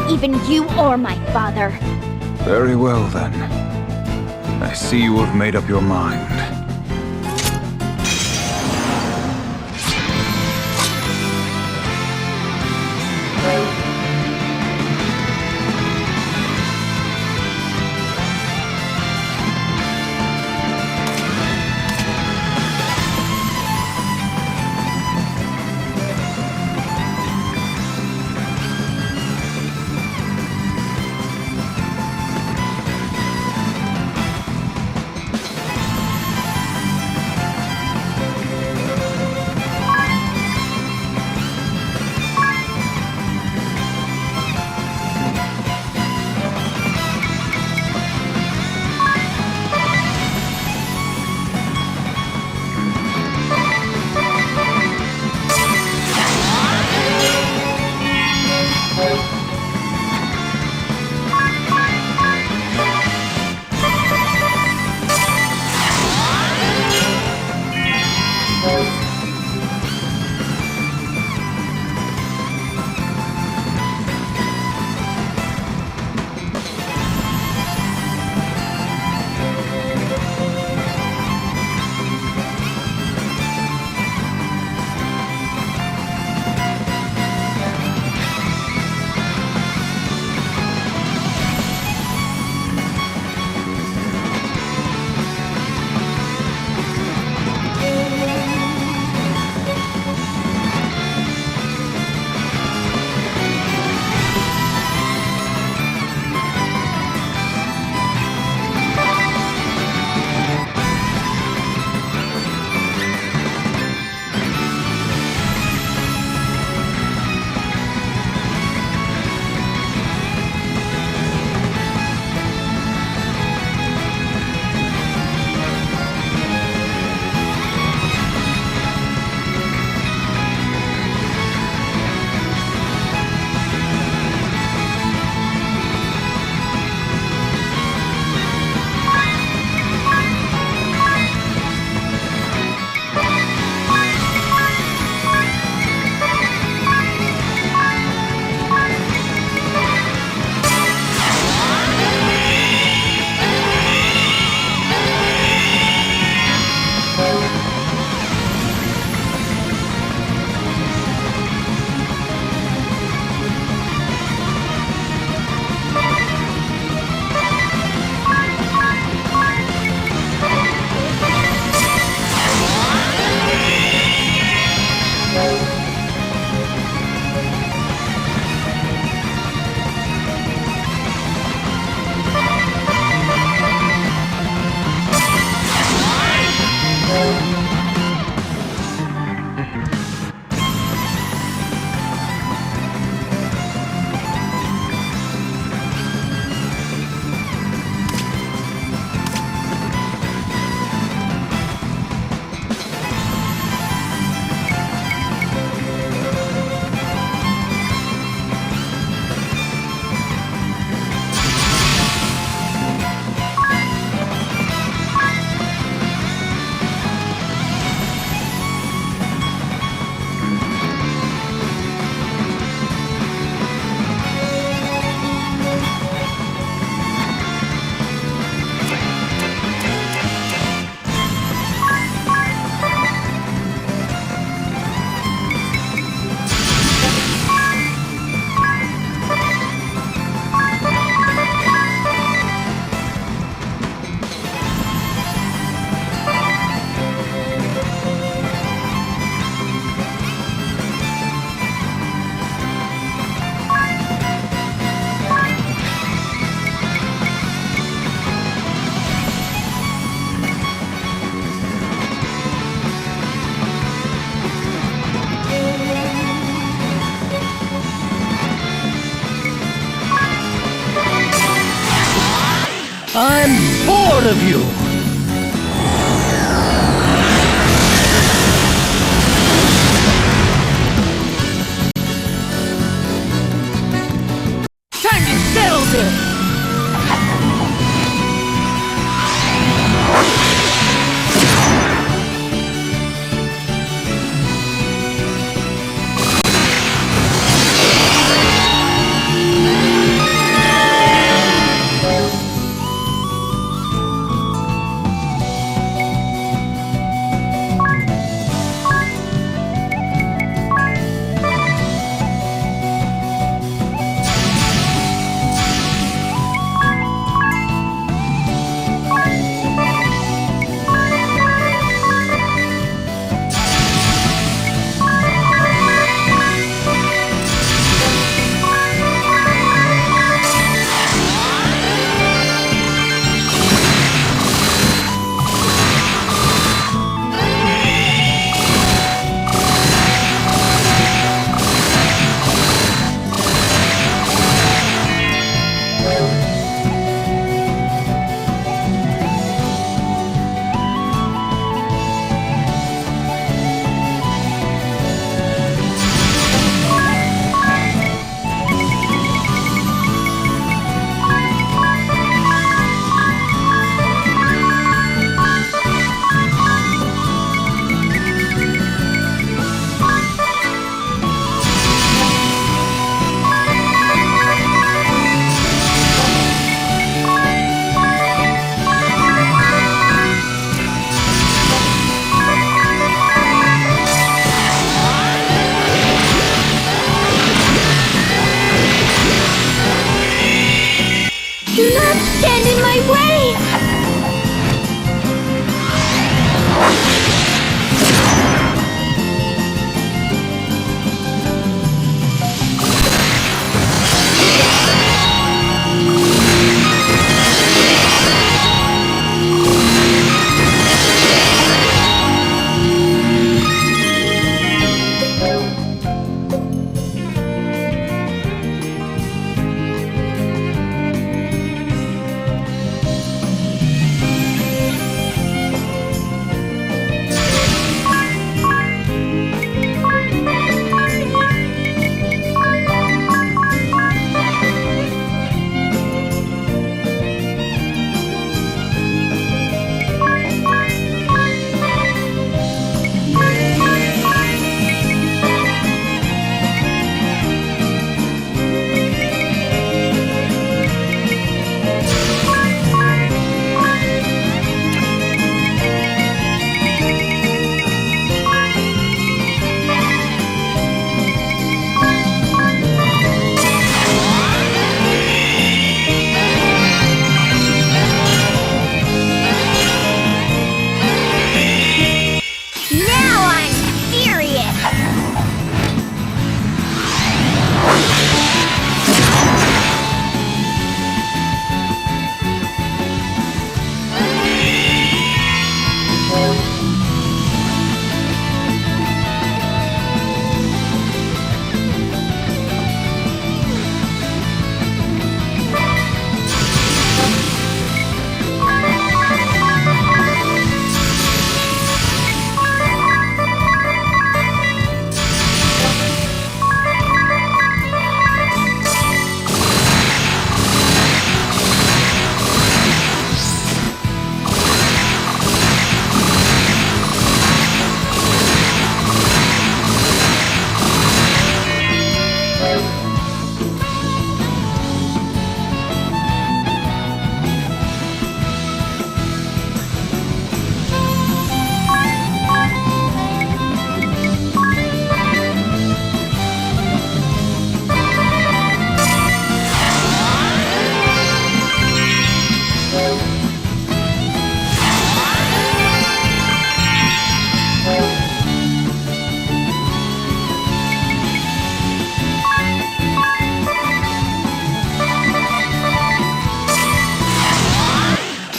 even you or my father. Very well, then. I see you have made up your mind. I'm bored of you! Time to settle this! Do not stand in my way! Now I'm furious!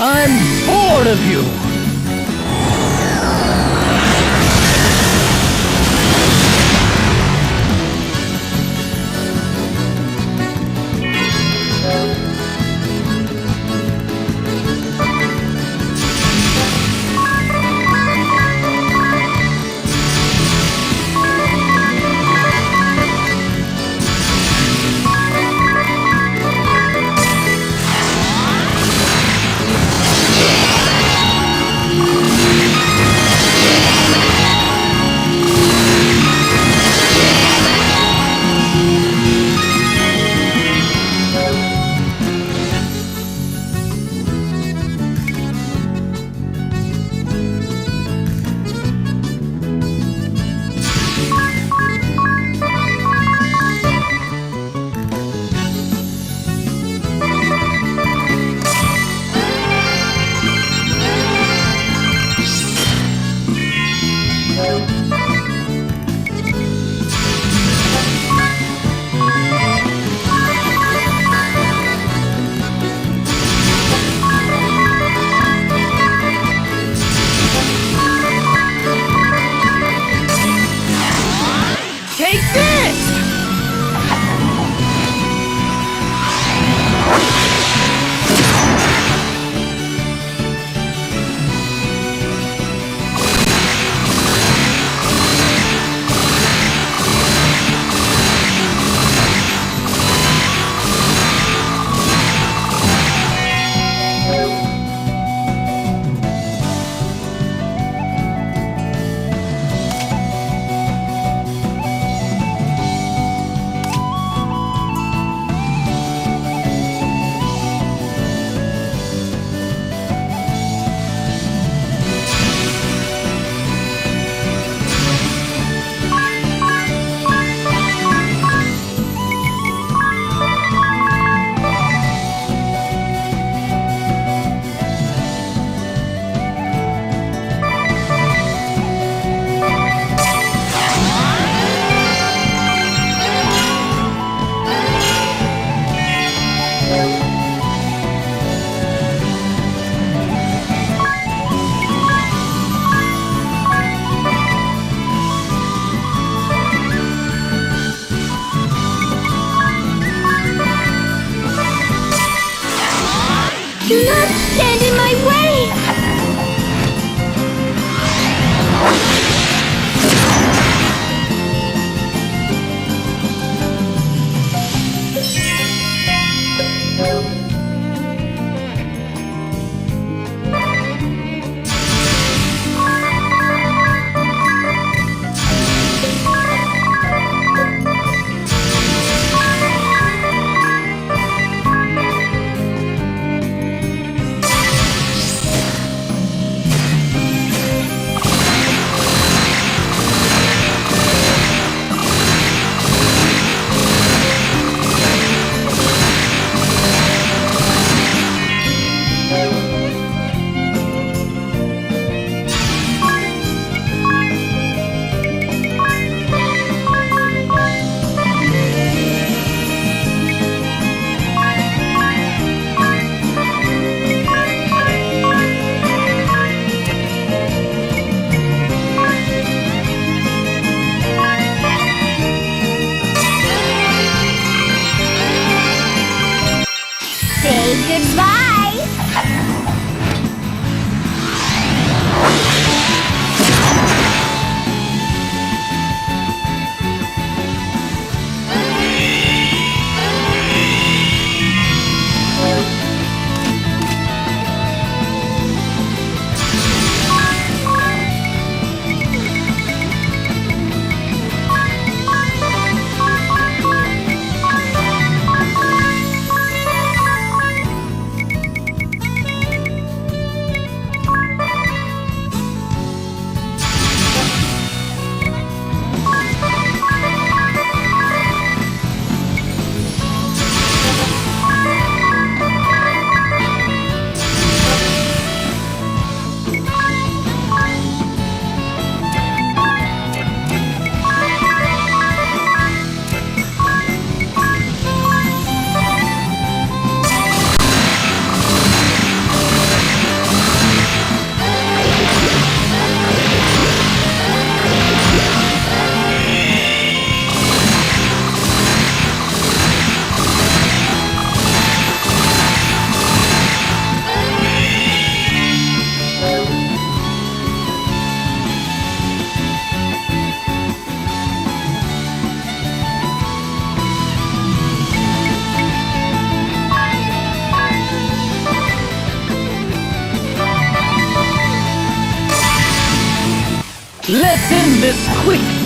I'm bored of you! Do not stand in my way! Say goodbye! Let's end this quick!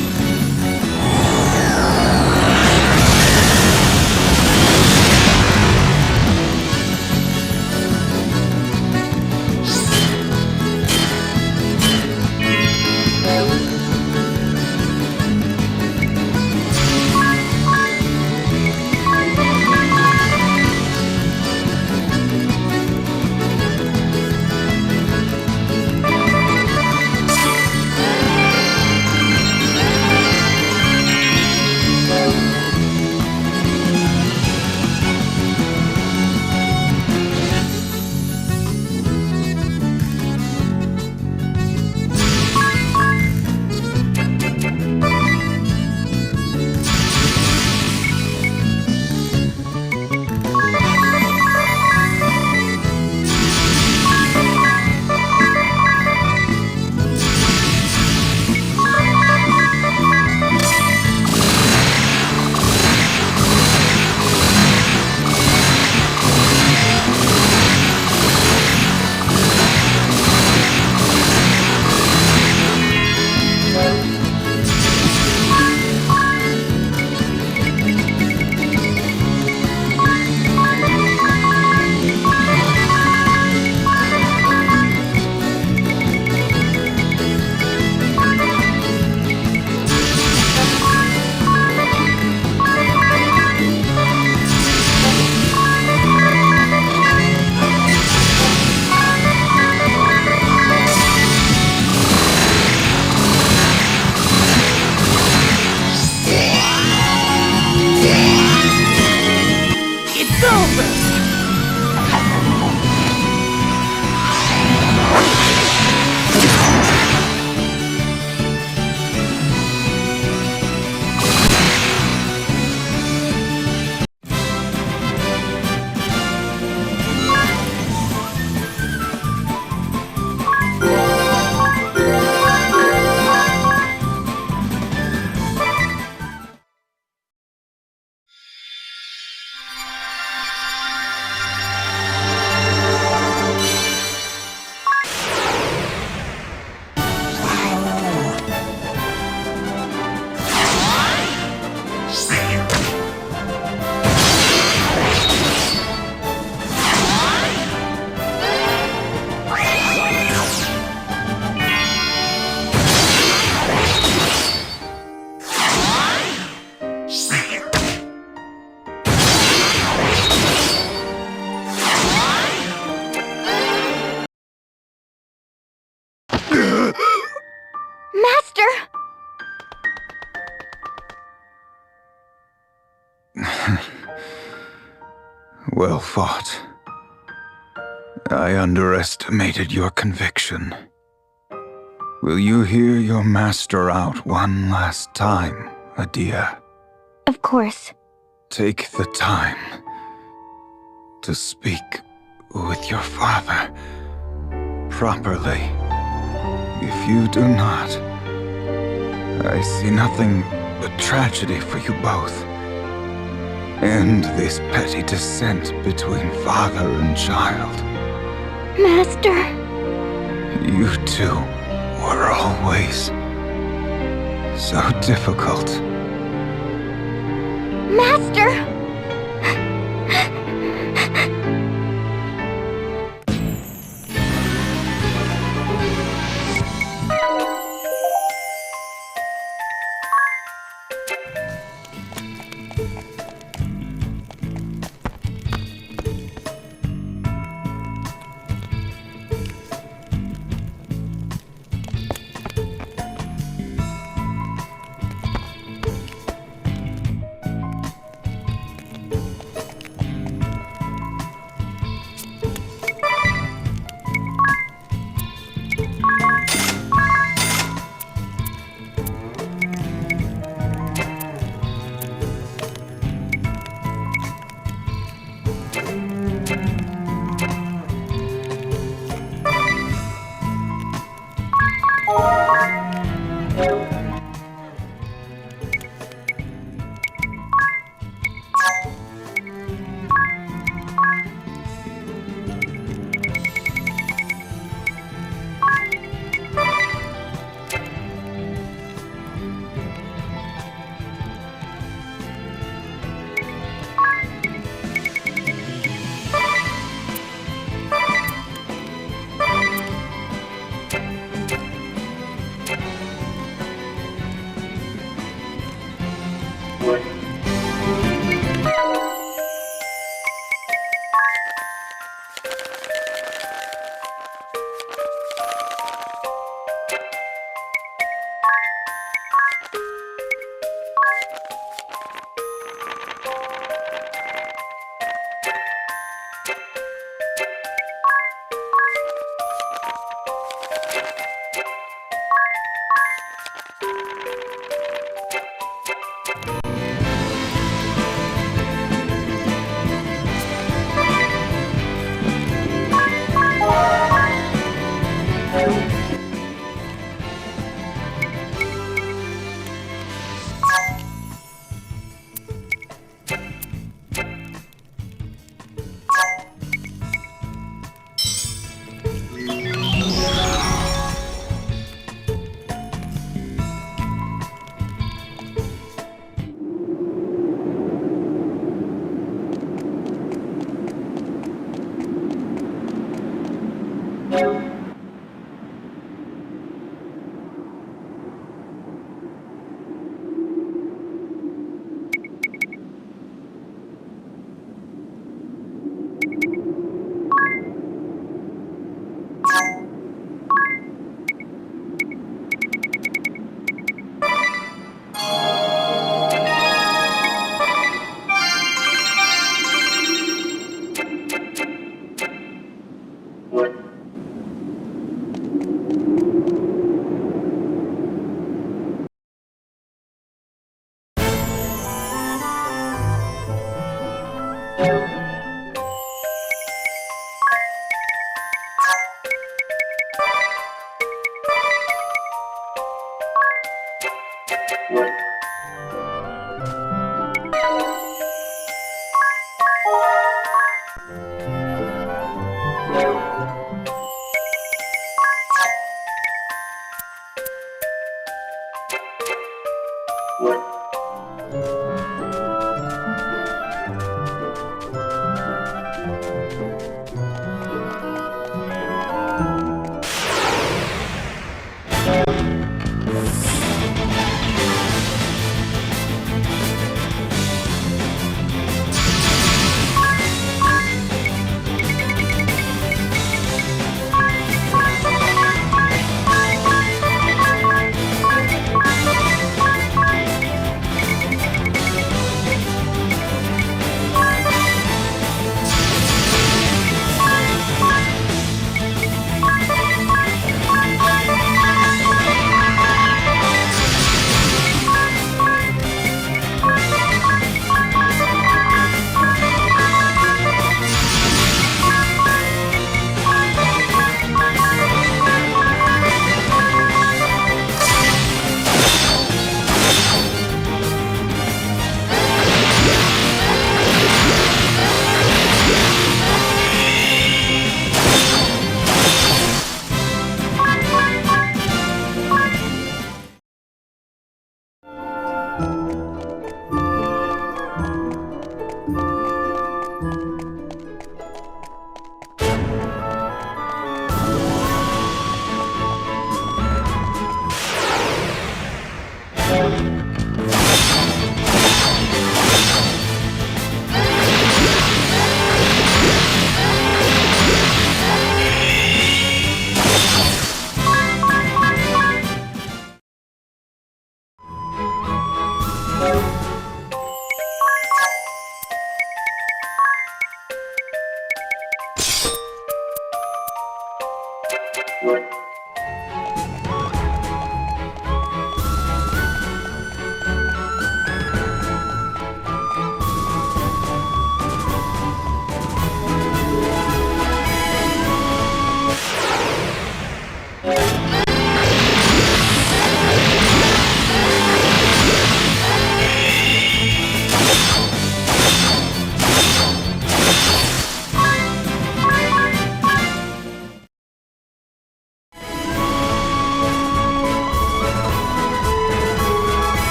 Master! Well fought. I underestimated your conviction. Will you hear your master out one last time, Adia? Of course. Take the time to speak with your father properly. If you do not, I see nothing but tragedy for you both. End this petty dissent between father and child. Master! You two were always so difficult. Master!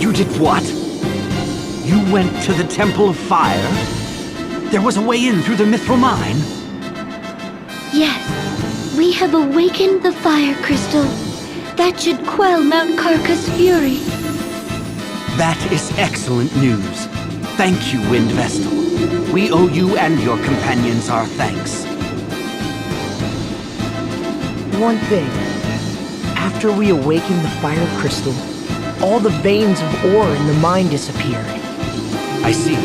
You did what? You went to the Temple of Fire? There was a way in through the Mithril Mine? Yes, we have awakened the fire crystal. That should quell Mount Karka's fury. That is excellent news. Thank you, Wind Vestal. We owe you and your companions our thanks. One thing. After we awakened the fire crystal, all the veins of ore in the mine disappeared. I see.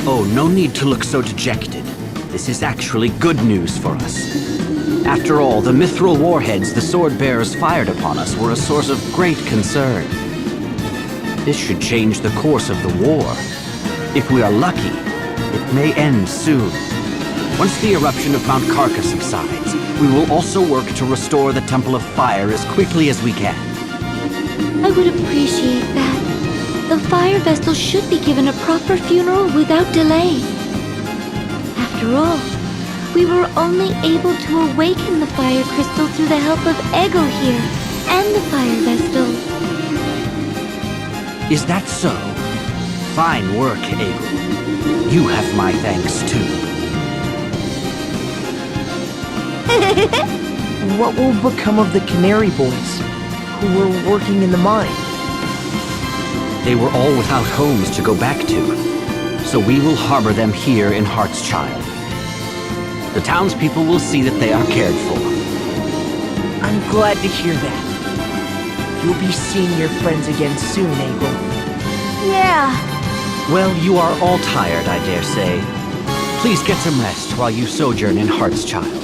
Oh, no need to look so dejected. This is actually good news for us. After all, the mithril warheads the sword bearers fired upon us were a source of great concern. This should change the course of the war. If we are lucky, it may end soon. Once the eruption of Mount Karka subsides, we will also work to restore the Temple of Fire as quickly as we can. I would appreciate that. The fire vestal should be given a proper funeral without delay. After all, we were only able to awaken the fire crystal through the help of Ego here and the fire vestal. Is that so? Fine work, Abel. You have my thanks, too. What will become of the Canary Boys, who were working in the mine? They were all without homes to go back to, so we will harbor them here in Heartschild. The townspeople will see that they are cared for. I'm glad to hear that. You'll be seeing your friends again soon, Abel. Yeah. Well, you are all tired, I dare say. Please get some rest while you sojourn in Heartschild.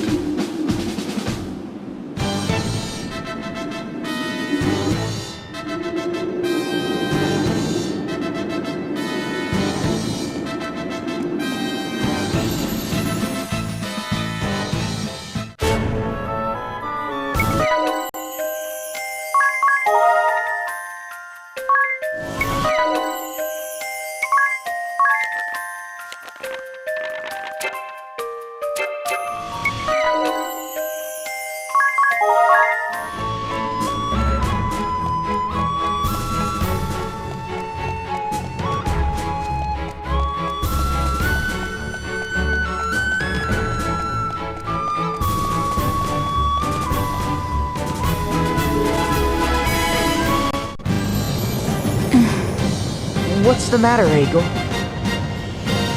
What's the matter, Egel?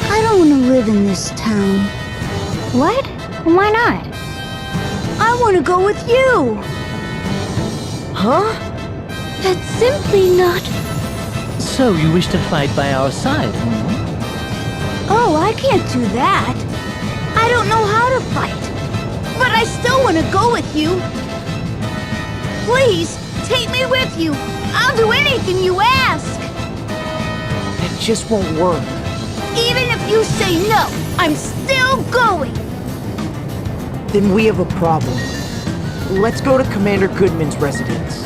I don't want to live in this town. What? Why not? I want to go with you! Huh? That's simply not... So you wish to fight by our side, hmm? Oh, I can't do that. I don't know how to fight. But I still want to go with you. Please, take me with you. I'll do anything you ask. Then just won't work. Even if you say no, I'm still going! Then we have a problem. Let's go to Commander Goodman's residence.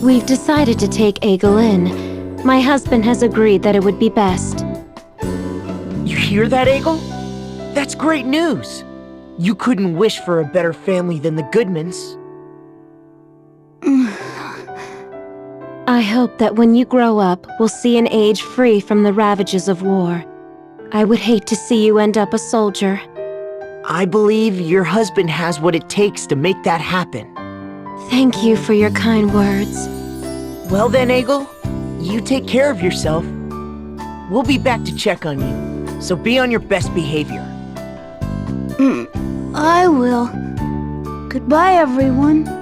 We've decided to take Egel in. My husband has agreed that it would be best. You hear that, Egel? That's great news! You couldn't wish for a better family than the Goodmans. I hope that when you grow up, we'll see an age free from the ravages of war. I would hate to see you end up a soldier. I believe your husband has what it takes to make that happen. Thank you for your kind words. Well then, Egel, you take care of yourself. We'll be back to check on you, so be on your best behavior. I will. Goodbye, everyone.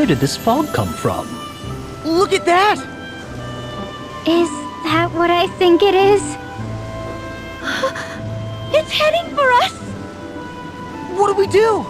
Where did this fog come from? Look at that! Is that what I think it is? It's heading for us! What do we do?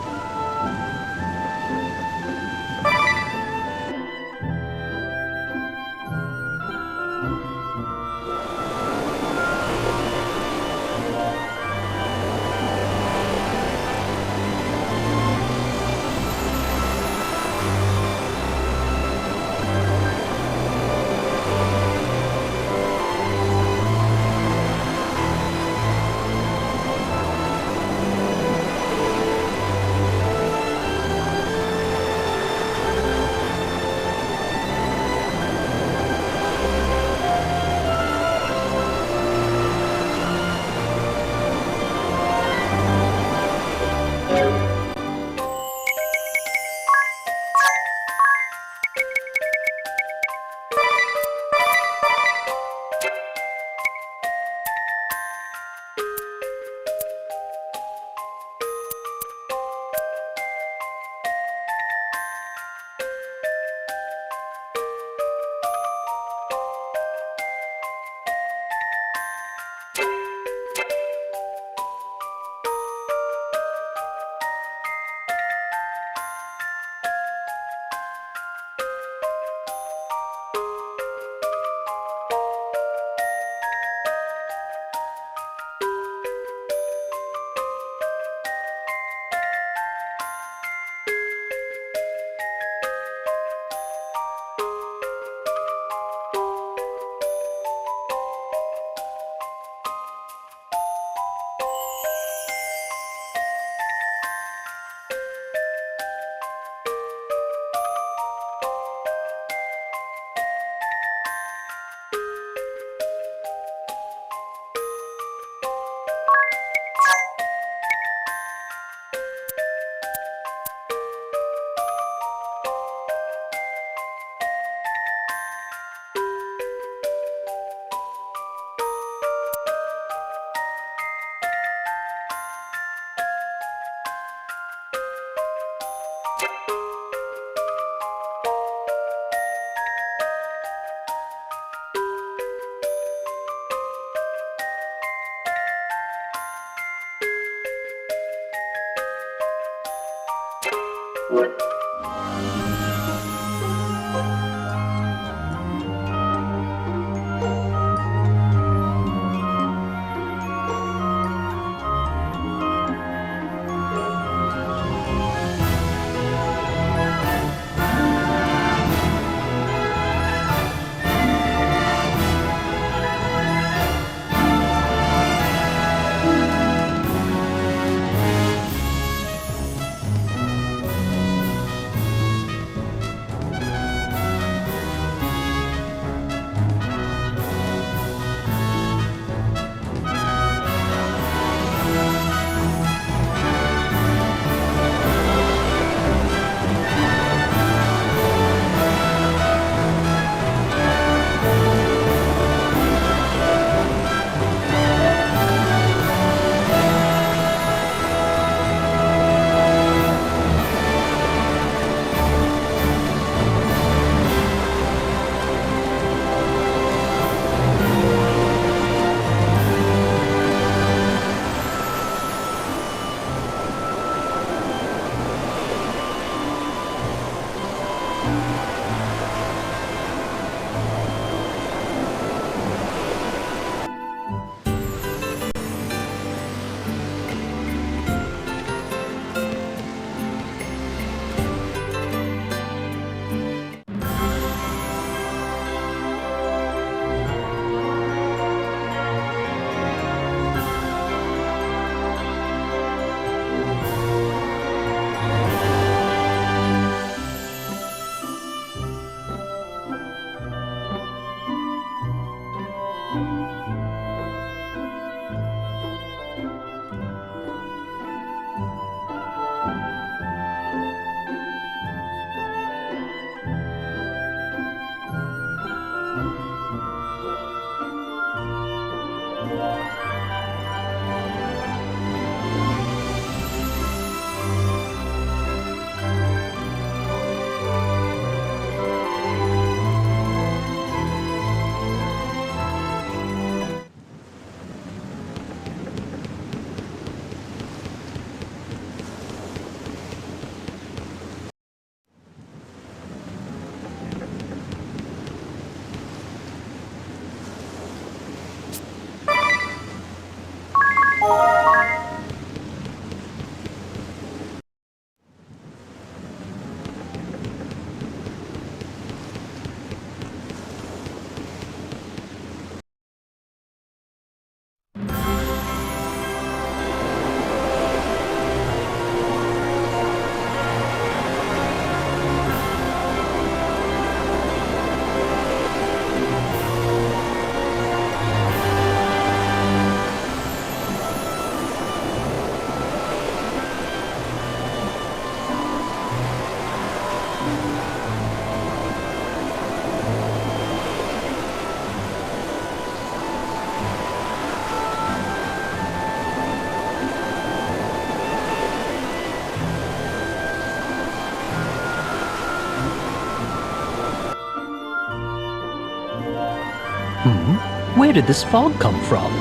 Where did this fog come from?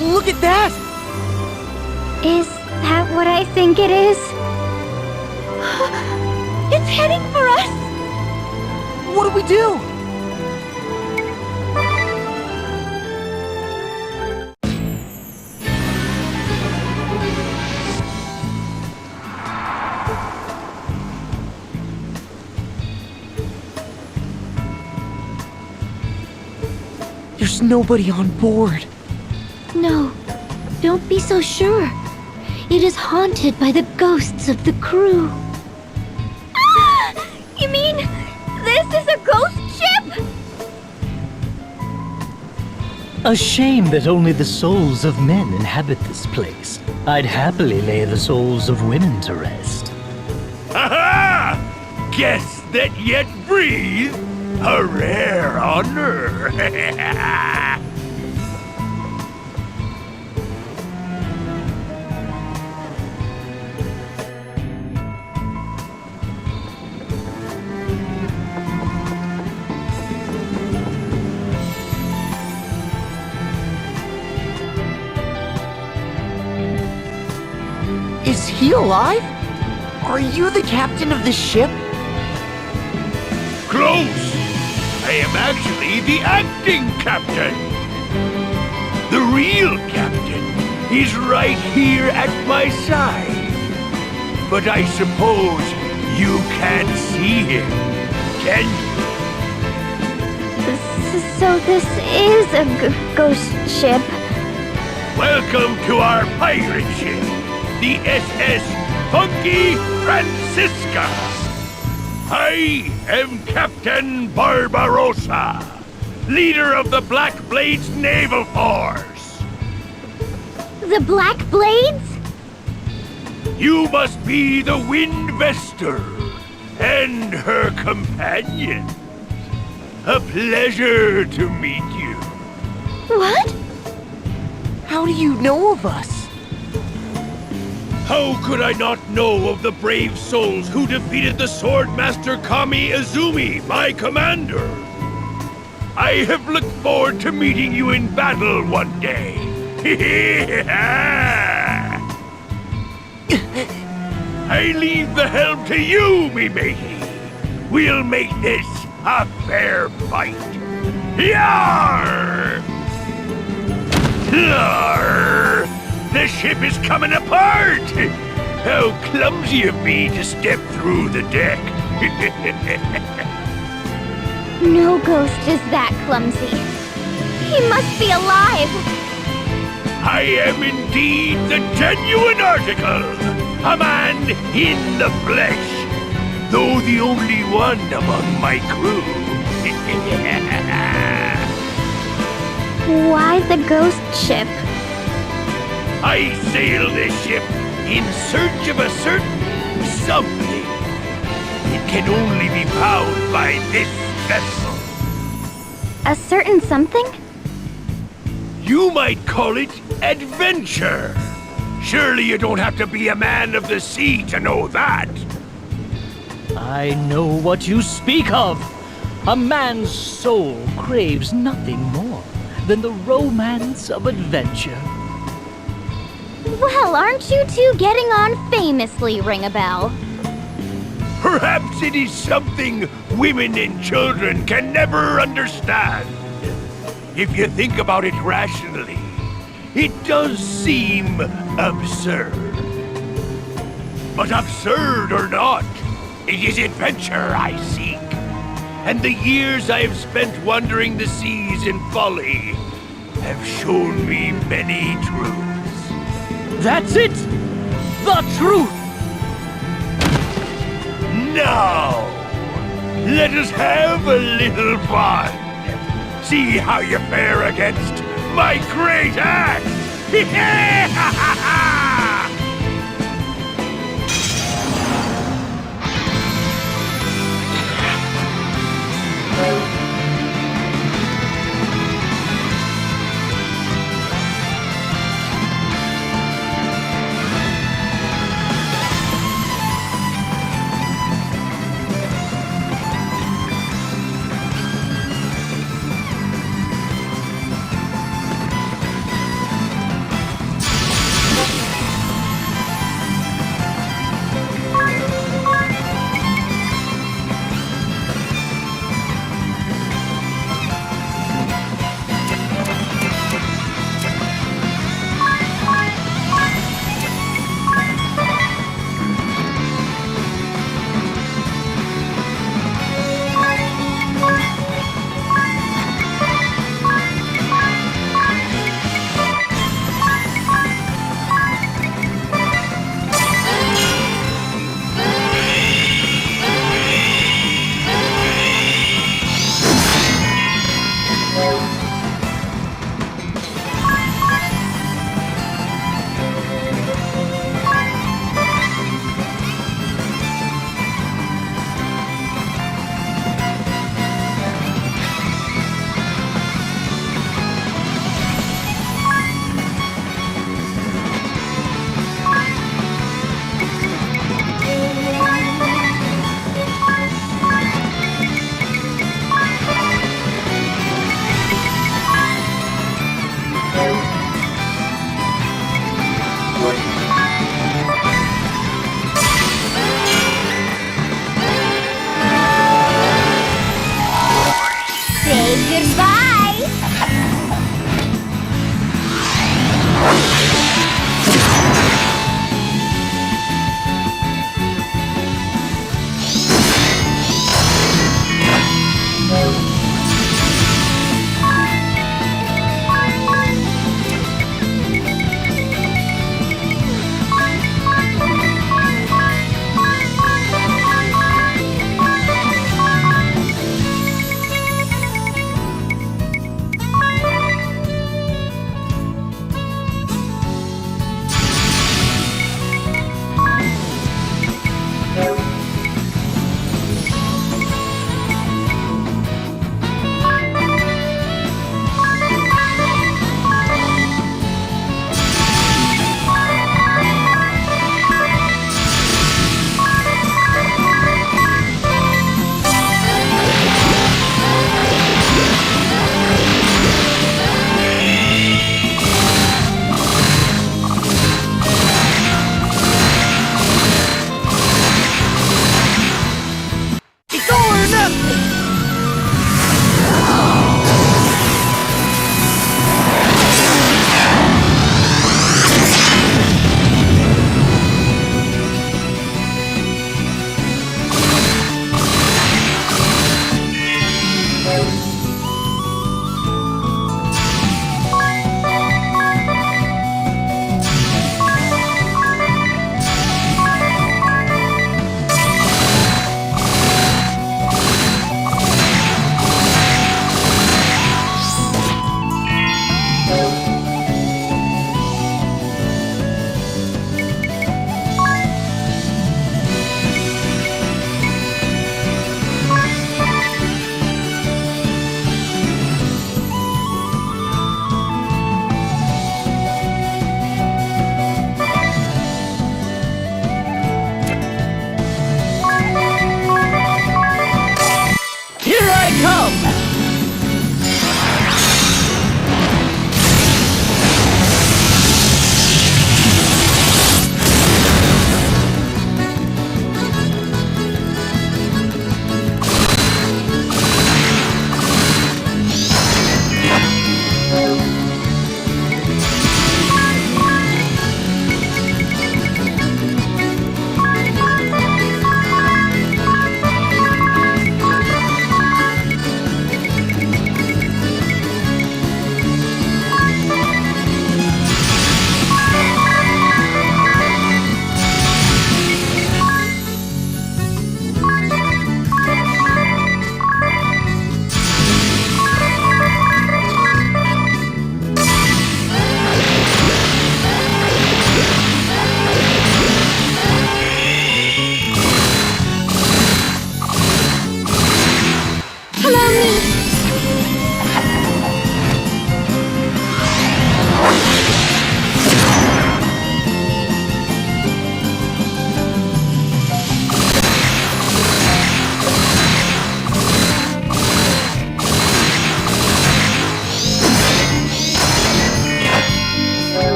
Look at that! Is that what I think it is? It's heading for us! What do we do? There's nobody on board. No, don't be so sure. It is haunted by the ghosts of the crew. Ah! You mean this is a ghost ship? A shame that only the souls of men inhabit this place. I'd happily lay the souls of women to rest. Aha! Guests that yet breathe? A rare honor. Is he alive? Are you the captain of the ship? Close! I am actually the acting captain. The real captain is right here at my side. But I suppose you can't see him, can you? So this is a ghost ship. Welcome to our pirate ship, the SS Funky Francisca. I am Captain Barbarossa, leader of the Black Blades Naval Force. The Black Blades? You must be the Wind Vestor and her companion. A pleasure to meet you. What? How do you know of us? How could I not know of the brave souls who defeated the Swordmaster Kami Izumi, my commander? I have looked forward to meeting you in battle one day. I leave the helm to you, me matey. We'll make this a fair fight. Yarr! Yarr! The ship is coming apart! How clumsy of me to step through the deck. No ghost is that clumsy. He must be alive. I am indeed the genuine article, a man in the flesh, though the only one among my crew. Why the ghost ship? I sail this ship in search of a certain something. It can only be found by this vessel. A certain something? You might call it adventure. Surely you don't have to be a man of the sea to know that. I know what you speak of. A man's soul craves nothing more than the romance of adventure. Well, aren't you two getting on famously, ring a bell? Perhaps it is something women and children can never understand. If you think about it rationally, it does seem absurd. But absurd or not, it is adventure I seek. And the years I have spent wandering the seas in folly have shown me many truths. That's it! The truth! Now, let us have a little fun. See how you fare against my great axe! Say goodbye!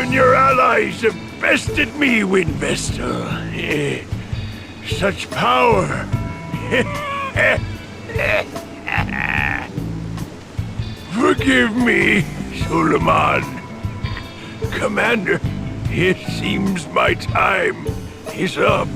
and your allies have bested me, Wind Vestal. Such power. Forgive me, Suleiman. Commander, it seems my time is up.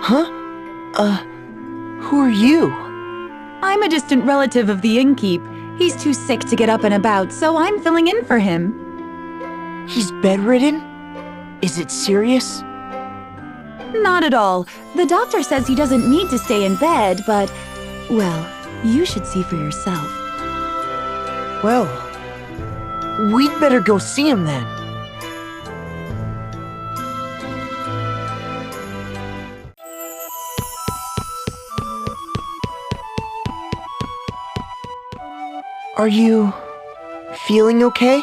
Huh? Who are you? I'm a distant relative of the innkeep. He's too sick to get up and about, so I'm filling in for him. He's bedridden? Is it serious? Not at all. The doctor says he doesn't need to stay in bed, but... well, you should see for yourself. Well, we'd better go see him then. Are you feeling okay?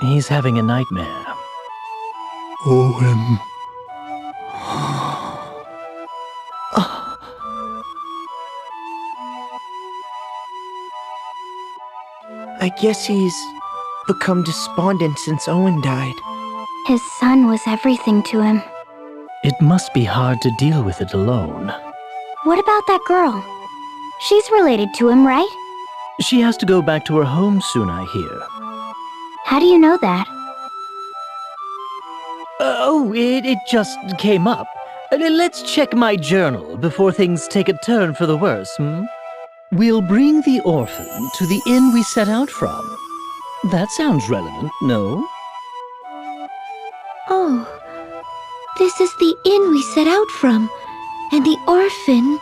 He's having a nightmare. Owen. I guess he's become despondent since Owen died. His son was everything to him. It must be hard to deal with it alone. What about that girl? She's related to him, right? She has to go back to her home soon, I hear. How do you know that? It just came up. Let's check my journal before things take a turn for the worse, We'll bring the orphan to the inn we set out from. That sounds relevant, no? Oh, this is the inn we set out from. And the orphan,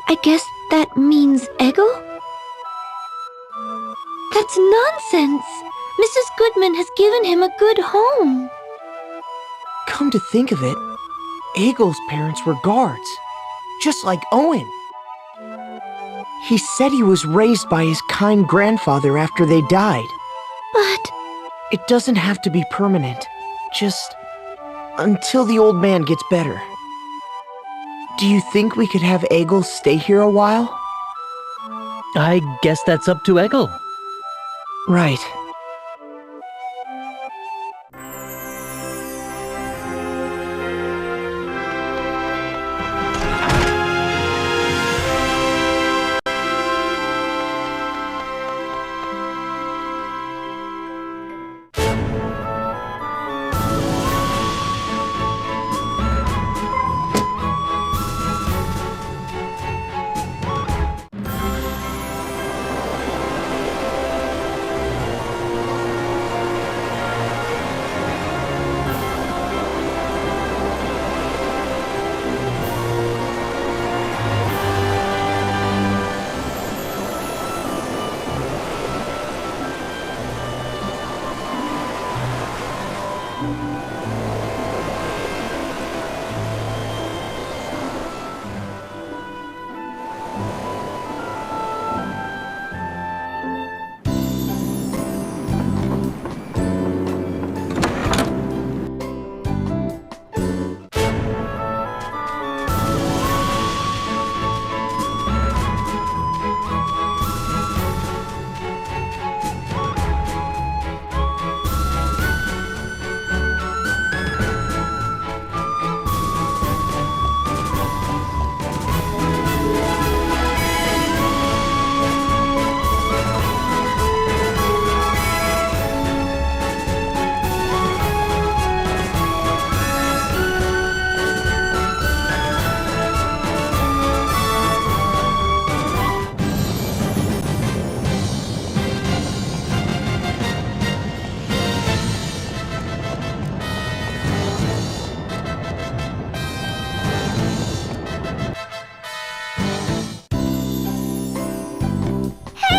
I guess that means Ego? That's nonsense. Mrs. Goodman has given him a good home. Come to think of it, Egel's parents were guards, just like Owen. He said he was raised by his kind grandfather after they died. But It doesn't have to be permanent, just until the old man gets better. Do you think we could have Egil stay here a while? I guess that's up to Egil. Right.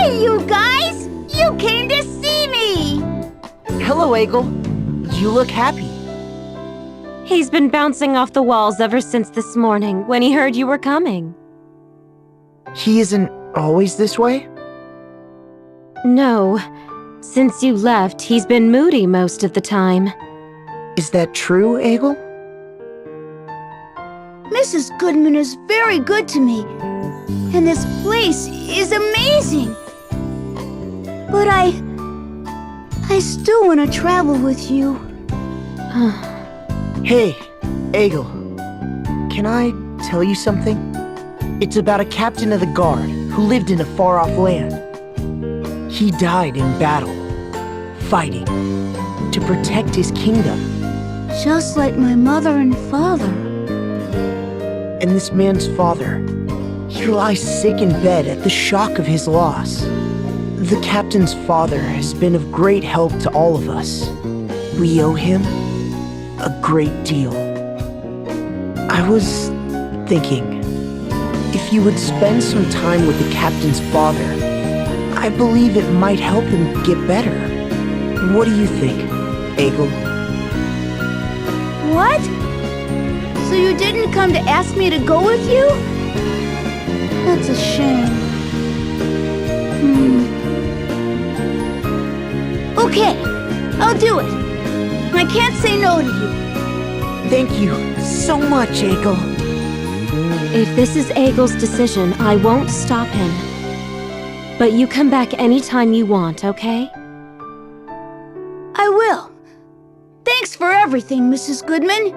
Hey, you guys! You came to see me! Hello, Egil. You look happy. He's been bouncing off the walls ever since this morning when he heard you were coming. He isn't always this way? No. Since you left, he's been moody most of the time. Is that true, Egil? Mrs. Goodman is very good to me. And this place is amazing. But I still want to travel with you. Hey, Egil. Can I tell you something? It's about a captain of the guard who lived in a far-off land. He died in battle, fighting, to protect his kingdom. Just like my mother and father. And this man's father, he lies sick in bed at the shock of his loss. The captain's father has been of great help to all of us. We owe him a great deal. I was thinking, if you would spend some time with the captain's father, I believe it might help him get better. What do you think, Egil? What? So you didn't come to ask me to go with you? That's a shame. Okay, I'll do it. I can't say no to you. Thank you so much, Egil. If this is Egil's decision, I won't stop him. But you come back anytime you want, okay? I will. Thanks for everything, Mrs. Goodman.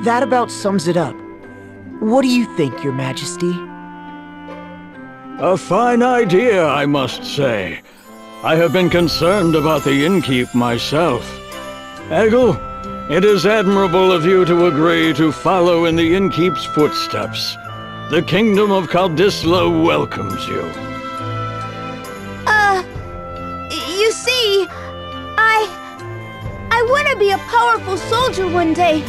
That about sums it up. What do you think, Your Majesty? A fine idea, I must say. I have been concerned about the innkeep myself. Eggle, it is admirable of you to agree to follow in the innkeep's footsteps. The kingdom of Kaldisla welcomes you. You see, I want to be a powerful soldier one day,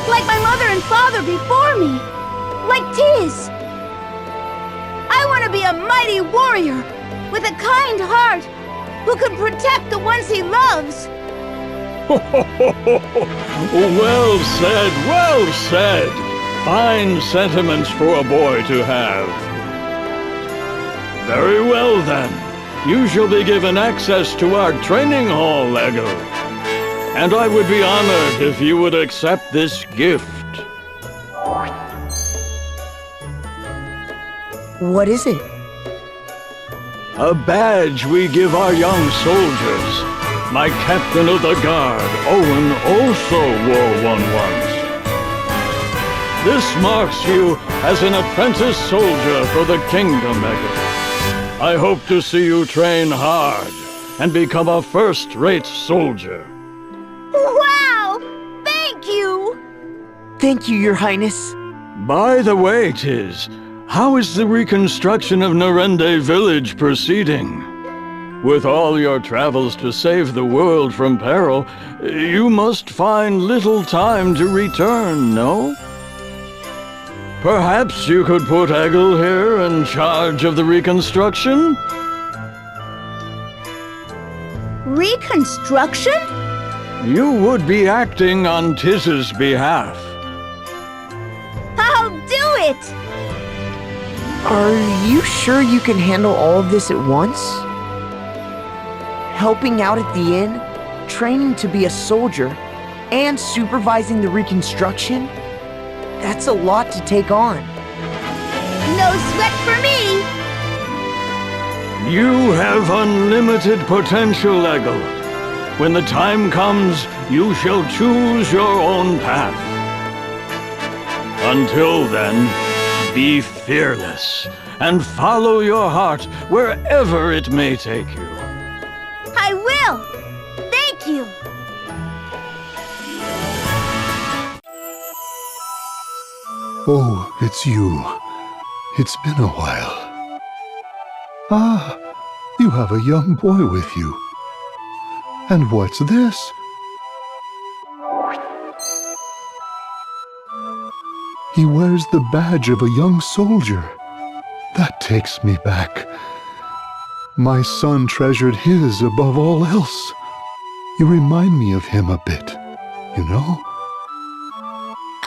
like my mother and father before me, like Tiz. I want to be a mighty warrior with a kind heart who can protect the ones he loves. Well said, well said. Fine sentiments for a boy to have. Very well then. You shall be given access to our training hall, Eggle. And I would be honored if you would accept this gift. What is it? A badge we give our young soldiers. My captain of the guard, Owen, also wore one once. This marks you as an apprentice soldier for the kingdom, Eggle. I hope to see you train hard and become a first-rate soldier. Wow! Thank you! Thank you, Your Highness. By the way, Tiz, how is the reconstruction of Narende village proceeding? With all your travels to save the world from peril, you must find little time to return, no? Perhaps you could put Eggle here in charge of the reconstruction? Reconstruction? You would be acting on Tiz's behalf. I'll do it! Are you sure you can handle all of this at once? Helping out at the inn, training to be a soldier, and supervising the reconstruction? That's a lot to take on. No sweat for me! You have unlimited potential, Eggle. When the time comes, you shall choose your own path. Until then, be fearless and follow your heart wherever it may take you. I will! Thank you! Oh, it's you. It's been a while. Ah, you have a young boy with you. And what's this? He wears the badge of a young soldier. That takes me back. My son treasured his above all else. You remind me of him a bit, you know?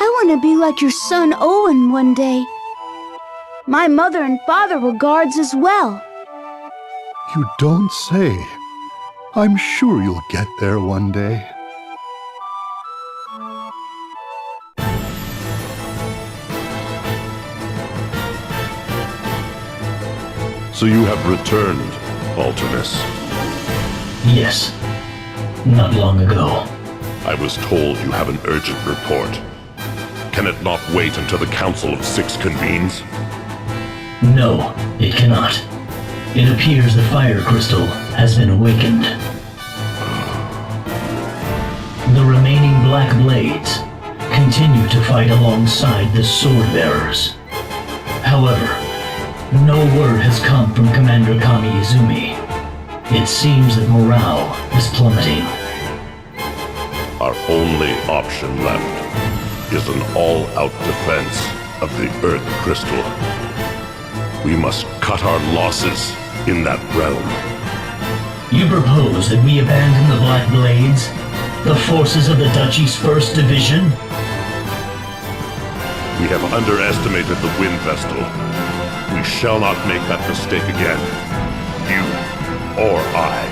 I want to be like your son Owen one day. My mother and father were guards as well. You don't say. I'm sure you'll get there one day. So you have returned, Alternus. Yes. Not long ago. I was told you have an urgent report. Can it not wait until the Council of Six convenes? No, it cannot. It appears the fire crystal has been awakened. The remaining Black Blades continue to fight alongside the Sword Bearers. However, no word has come from Commander Kami Izumi. It seems that morale is plummeting. Our only option left is an all-out defense of the Earth Crystal. We must cut our losses in that realm. You propose that we abandon the Black Blades? The forces of the Duchy's 1st Division? We have underestimated the Wind Vestal. We shall not make that mistake again. You or I.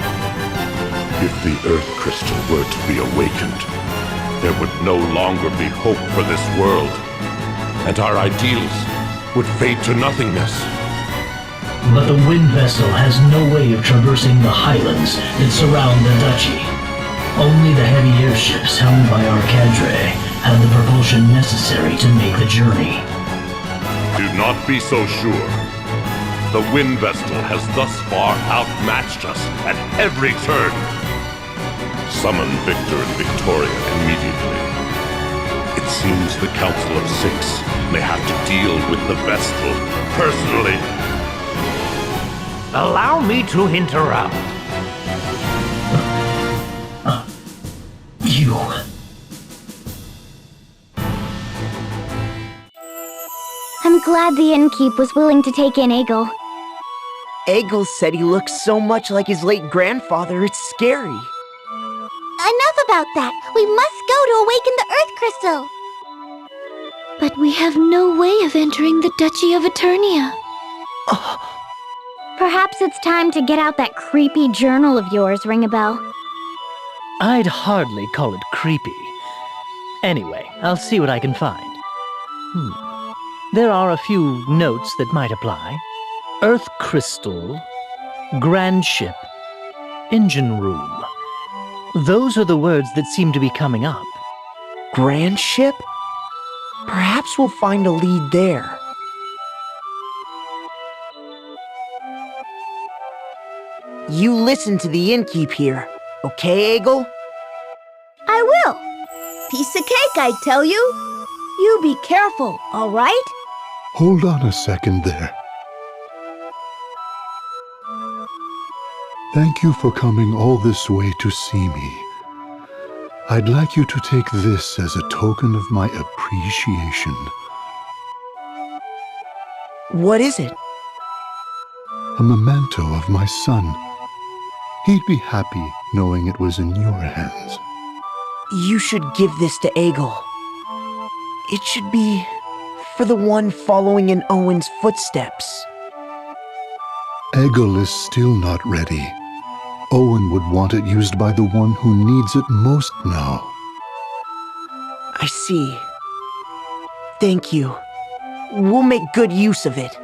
If the Earth Crystal were to be awakened, there would no longer be hope for this world, and our ideals would fade to nothingness. But the Wind Vessel has no way of traversing the highlands that surround the Duchy. Only the heavy airships helmed by our cadre have the propulsion necessary to make the journey. Do not be so sure. The Wind Vestal has thus far outmatched us at every turn. Summon Victor and Victoria immediately. It seems the Council of Six may have to deal with the Vestal personally. Allow me to interrupt. You... I'm glad the innkeep was willing to take in Egil. Egil said he looks so much like his late grandfather, it's scary. Enough about that. We must go to awaken the Earth Crystal. But we have no way of entering the Duchy of Eternia. Perhaps it's time to get out that creepy journal of yours, Ringabel. I'd hardly call it creepy. Anyway, I'll see what I can find. There are a few notes that might apply. Earth Crystal, Grand Ship, Engine Room. Those are the words that seem to be coming up. Grand ship? Perhaps we'll find a lead there. You listen to the innkeep here, okay, Egil? I will. Piece of cake, I tell you. You be careful, all right? Hold on a second there. Thank you for coming all this way to see me. I'd like you to take this as a token of my appreciation. What is it? A memento of my son. He'd be happy knowing it was in your hands. You should give this to Egil. It should be for the one following in Owen's footsteps. Egil is still not ready. Owen would want it used by the one who needs it most now. I see. Thank you. We'll make good use of it.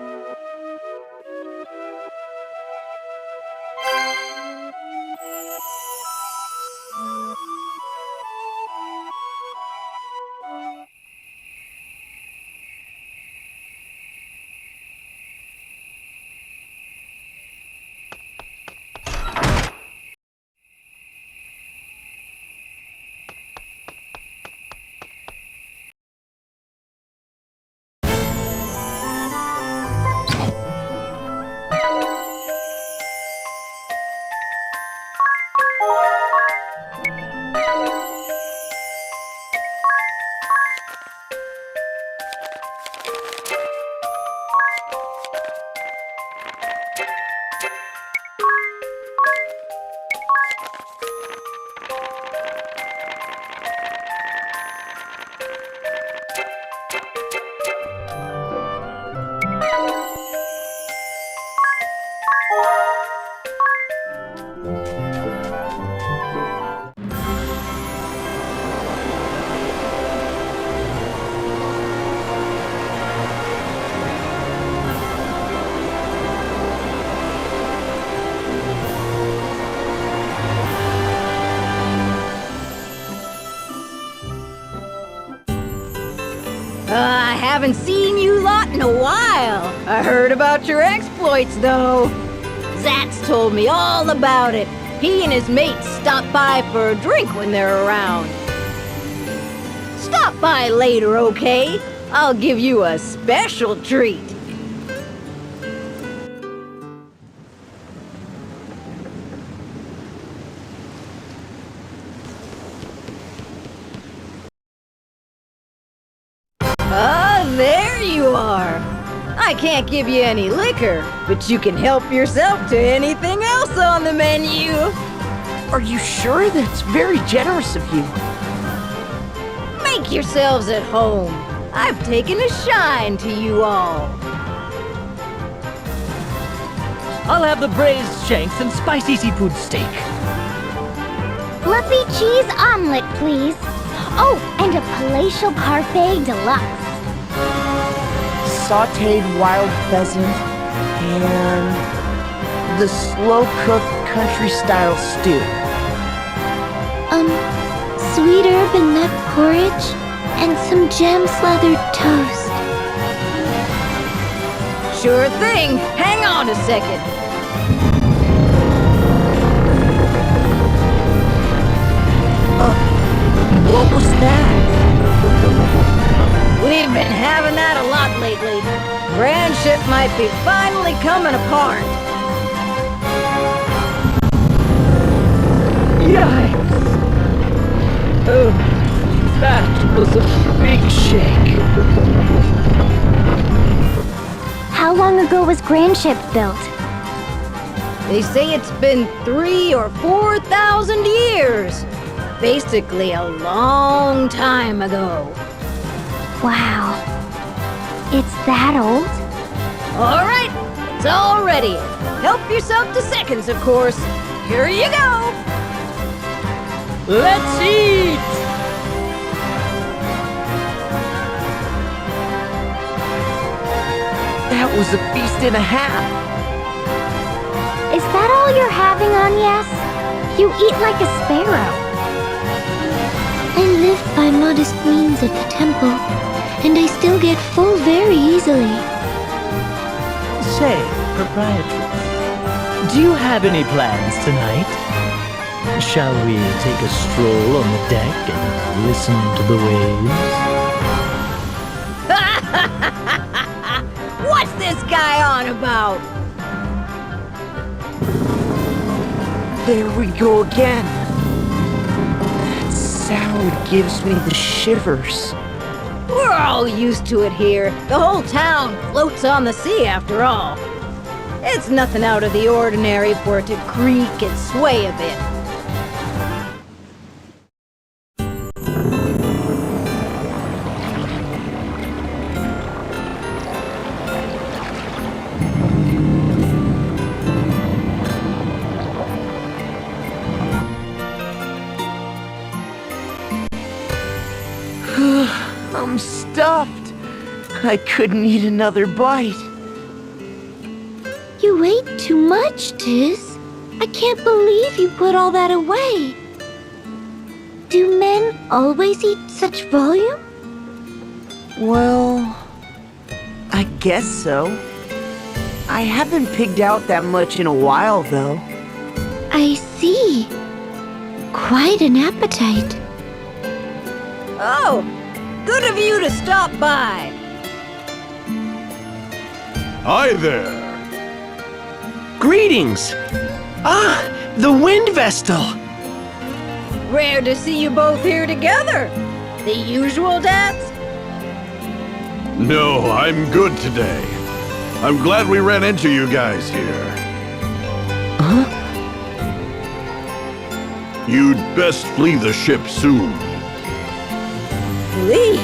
I haven't seen you lot in a while. I heard about your exploits, though. Zat's told me all about it. He and his mates stop by for a drink when they're around. Stop by later, okay? I'll give you a special treat. Ah, there you are. I can't give you any liquor, but you can help yourself to anything else on the menu. Are you sure? That's very generous of you. Make yourselves at home. I've taken a shine to you all. I'll have the braised shanks and spicy seafood steak. Fluffy cheese omelet, please. Oh, and a palatial parfait deluxe. Sautéed wild pheasant and the slow-cooked country-style stew. Sweet herb and nut porridge and some jam-slathered toast. Sure thing. Hang on a second. What was that? We've been having that a lot lately. Grand ship might be finally coming apart. Yikes! Oh, that was a big shake. How long ago was Grand Ship built? They say it's been 3,000 or 4,000 years. Basically a long time ago. Wow. It's that old? All right, it's all ready. Help yourself to seconds, of course. Here you go. Let's eat! That was a feast and a half. Is that all you're having, Agnes? You eat like a sparrow. I live by modest means at the temple, and I still get full very easily. Say, proprietress, do you have any plans tonight? Shall we take a stroll on the deck and listen to the waves? What's this guy on about? There we go again. That sound gives me the shivers. We're all used to it here. The whole town floats on the sea after all. It's nothing out of the ordinary for it to creak and sway a bit. I'm stuffed. I couldn't eat another bite. You ate too much, Tiz. I can't believe you put all that away. Do men always eat such volume? Well, I guess so. I haven't pigged out that much in a while, though. I see. Quite an appetite. Oh, good of you to stop by. Hi there. Greetings! Ah, the Wind Vestal! Rare to see you both here together. The usual dads? No, I'm good today. I'm glad we ran into you guys here. Huh? You'd best flee the ship soon. Lee?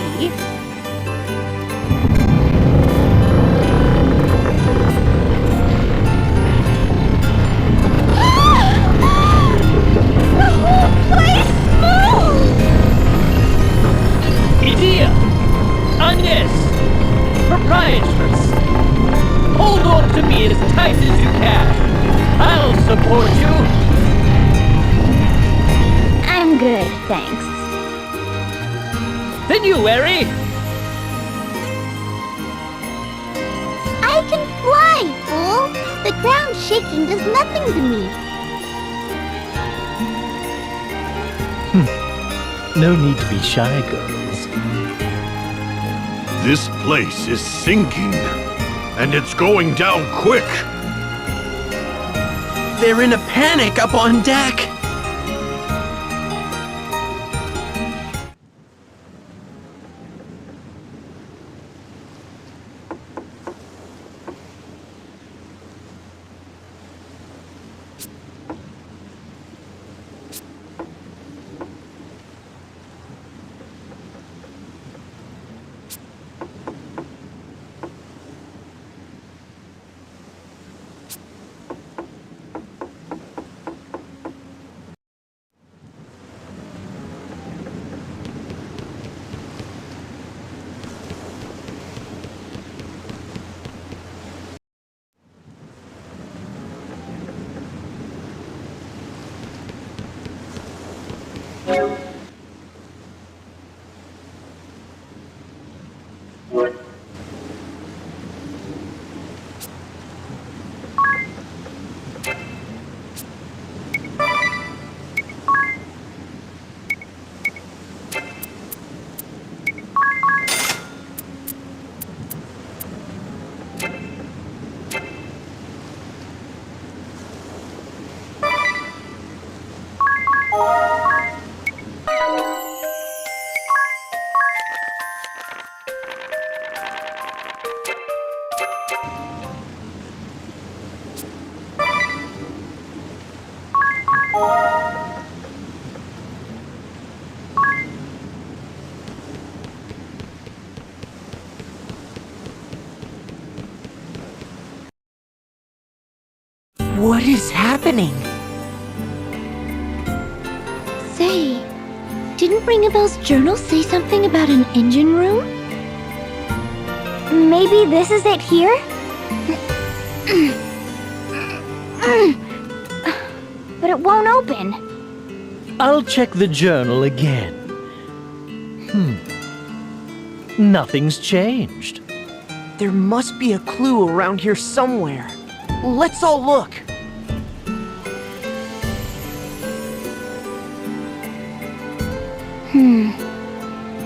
Idea! Agnes! Proprietress! Hold on to me as tight as you can. I'll support you. I'm good, thanks. Then you, Eri! I can fly, fool! The ground shaking does nothing to me. No need to be shy, girls. This place is sinking, and it's going down quick. They're in a panic up on deck! What is happening? Say, didn't Ring a Bell's journal say something about an engine room? Maybe this is it here? But it won't open. I'll check the journal again. Nothing's changed. There must be a clue around here somewhere. Let's all look.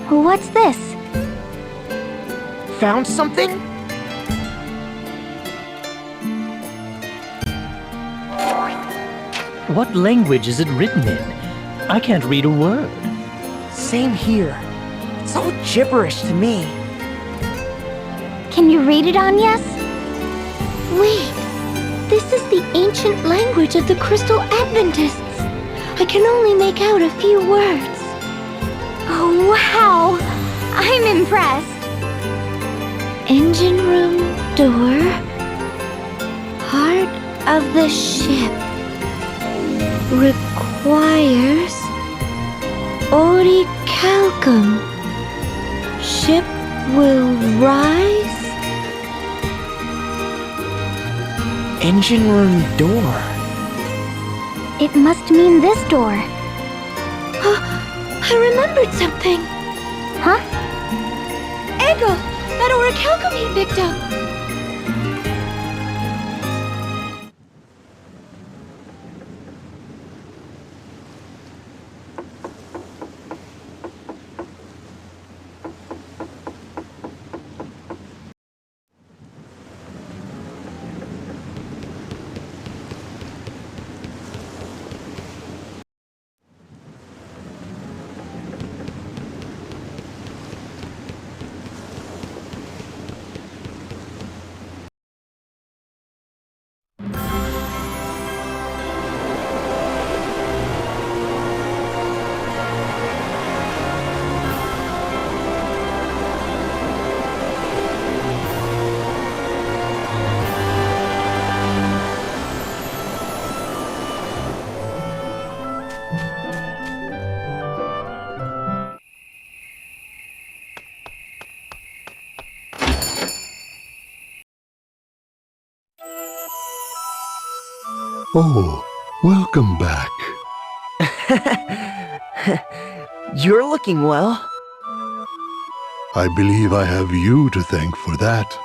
What's this? Found something? What language is it written in? I can't read a word. Same here. It's all gibberish to me. Can you read it, Agnes? Wait, this is the ancient language of the Crystal Adventists. I can only make out a few words. Oh, wow! I'm impressed. Engine room door. Heart of the ship. Requires orichalcum. Ship will rise. Engine room door. It must mean this door. I remembered something. Huh? Eggle! That orichalcum he picked up. Oh, welcome back. You're looking well. I believe I have you to thank for that.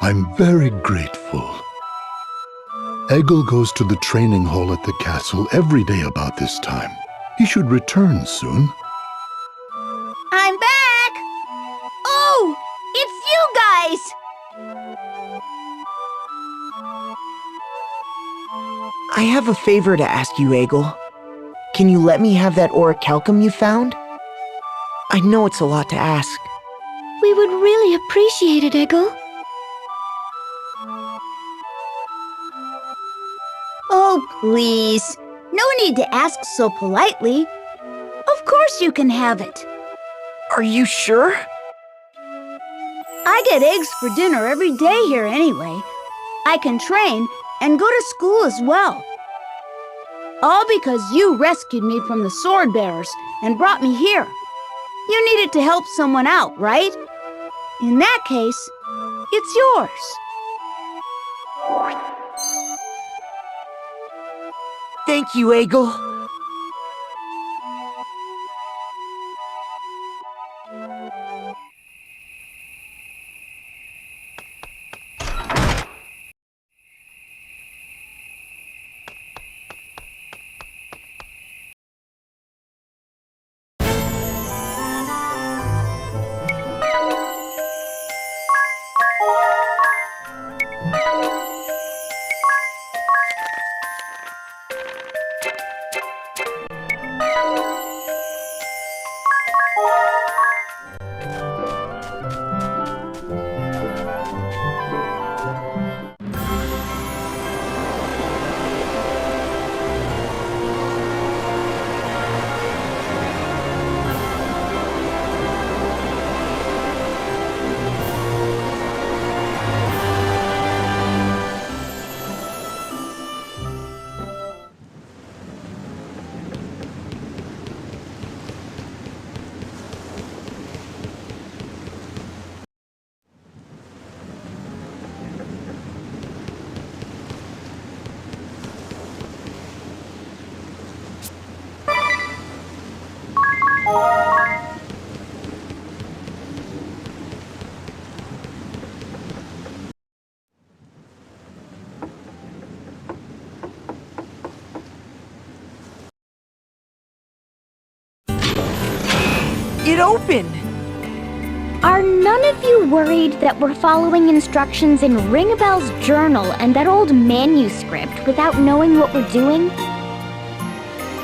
I'm very grateful. Eggle goes to the training hall at the castle every day about this time. He should return soon. I'm back! Oh! It's you guys! I have a favor to ask you, Eggle. Can you let me have that orichalcum you found? I know it's a lot to ask. We would really appreciate it, Eggle. Oh, please. No need to ask so politely. Of course you can have it. Are you sure? I get eggs for dinner every day here anyway. I can train and go to school as well. All because you rescued me from the sword bearers and brought me here. You needed to help someone out, right? In that case, it's yours. Thank you, Eggle. It opened! Are none of you worried that we're following instructions in Ringabel's journal and that old manuscript without knowing what we're doing?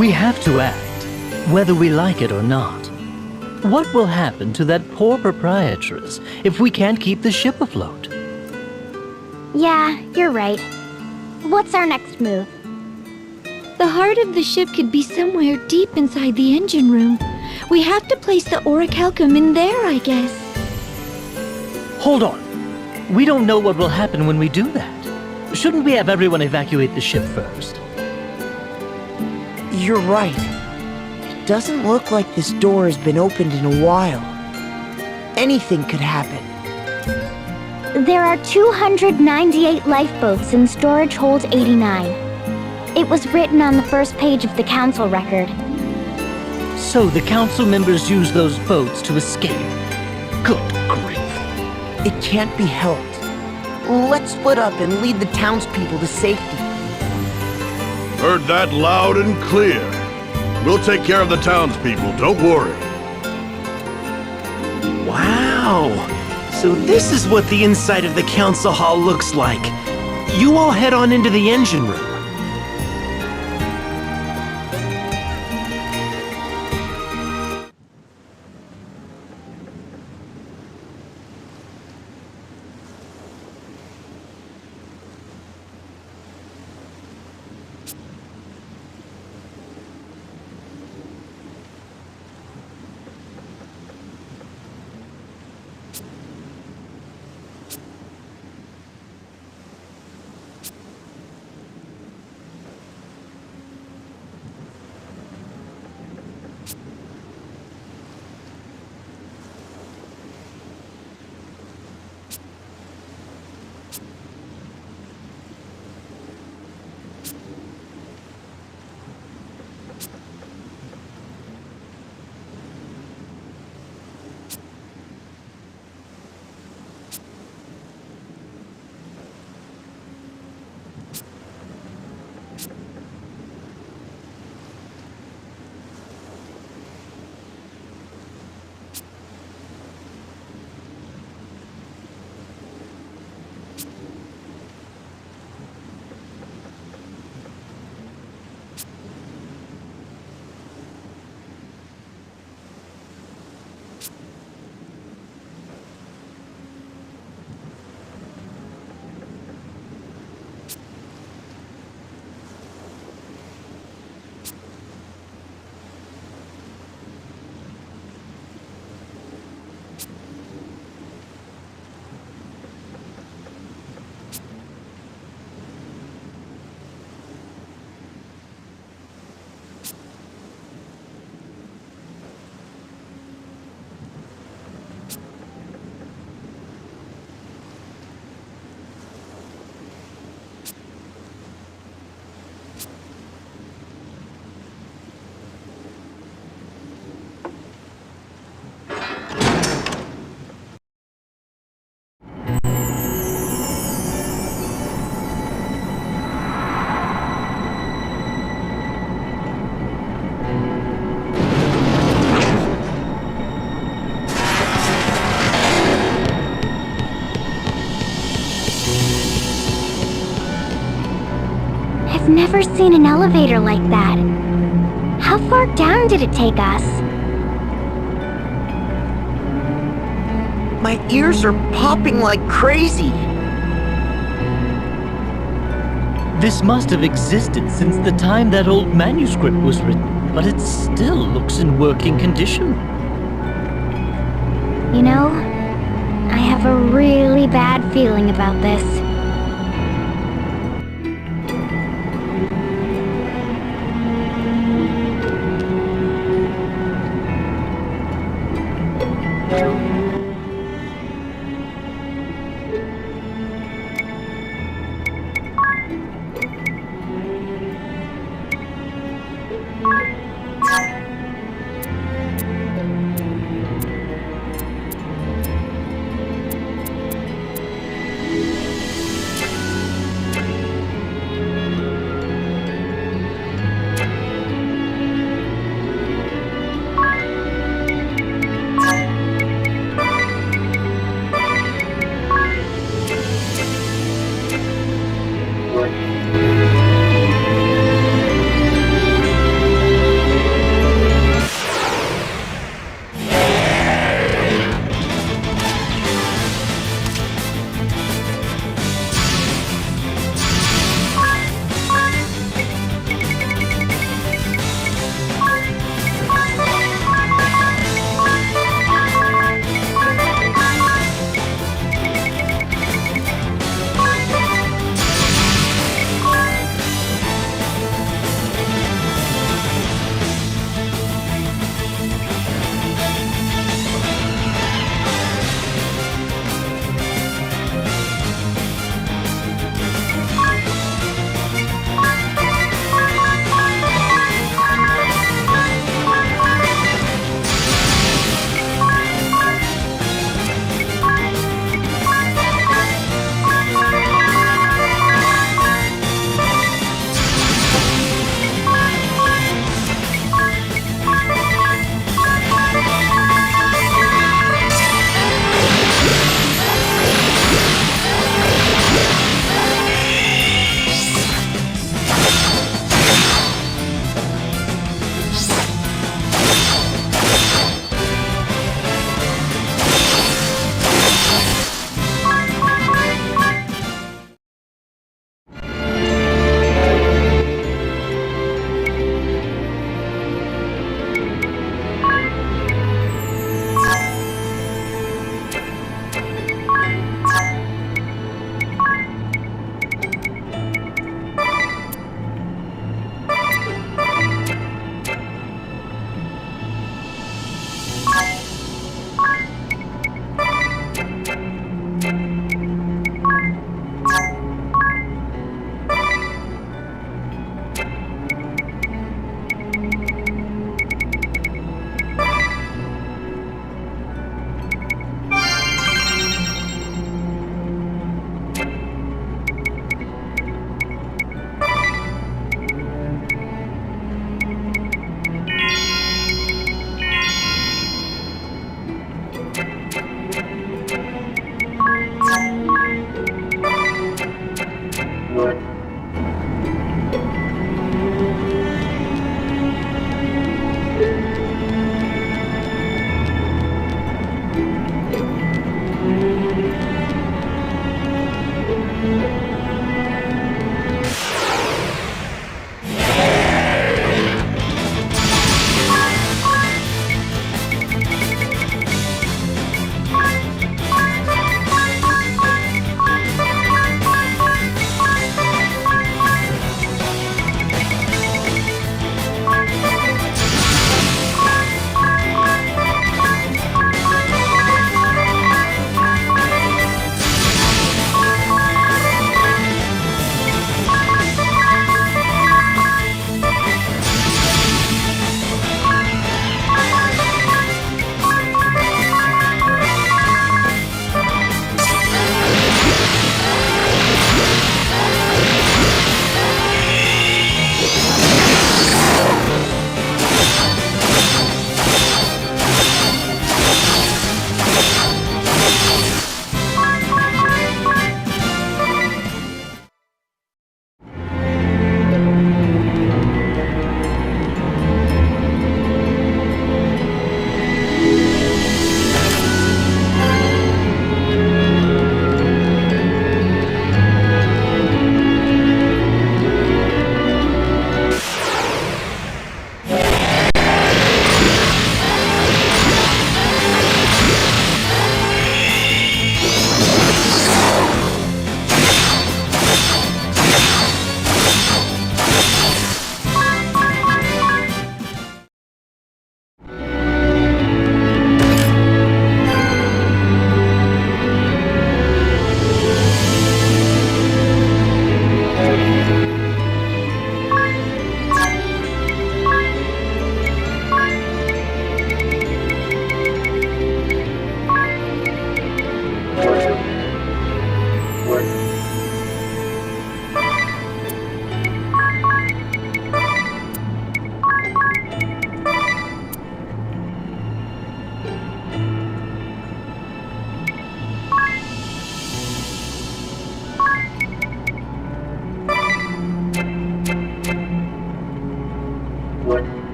We have to act, whether we like it or not. What will happen to that poor proprietress if we can't keep the ship afloat? Yeah, you're right. What's our next move? The heart of the ship could be somewhere deep inside the engine room. We have to place the orichalcum in there, I guess. Hold on. We don't know what will happen when we do that. Shouldn't we have everyone evacuate the ship first? You're right. It doesn't look like this door has been opened in a while. Anything could happen. There are 298 lifeboats in storage hold 89. It was written on the first page of the council record. So the council members use those boats to escape. Good grief. It can't be helped. Let's split up and lead the townspeople to safety. Heard that loud and clear. We'll take care of the townspeople, don't worry. Wow! So this is what the inside of the council hall looks like. You all head on into the engine room. I've never seen an elevator like that. How far down did it take us? My ears are popping like crazy. This must have existed since the time that old manuscript was written, but it still looks in working condition. You know, I have a really bad feeling about this.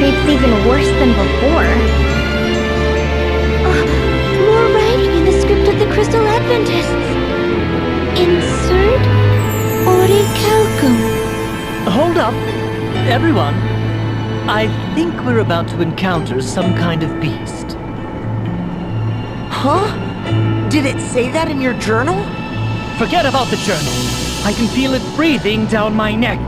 creeps even worse than before. More writing in the script of the Crystal Adventists. Insert orichalcum. Hold up, everyone. I think we're about to encounter some kind of beast. Huh? Did it say that in your journal? Forget about the journal. I can feel it breathing down my neck.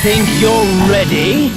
think you're ready?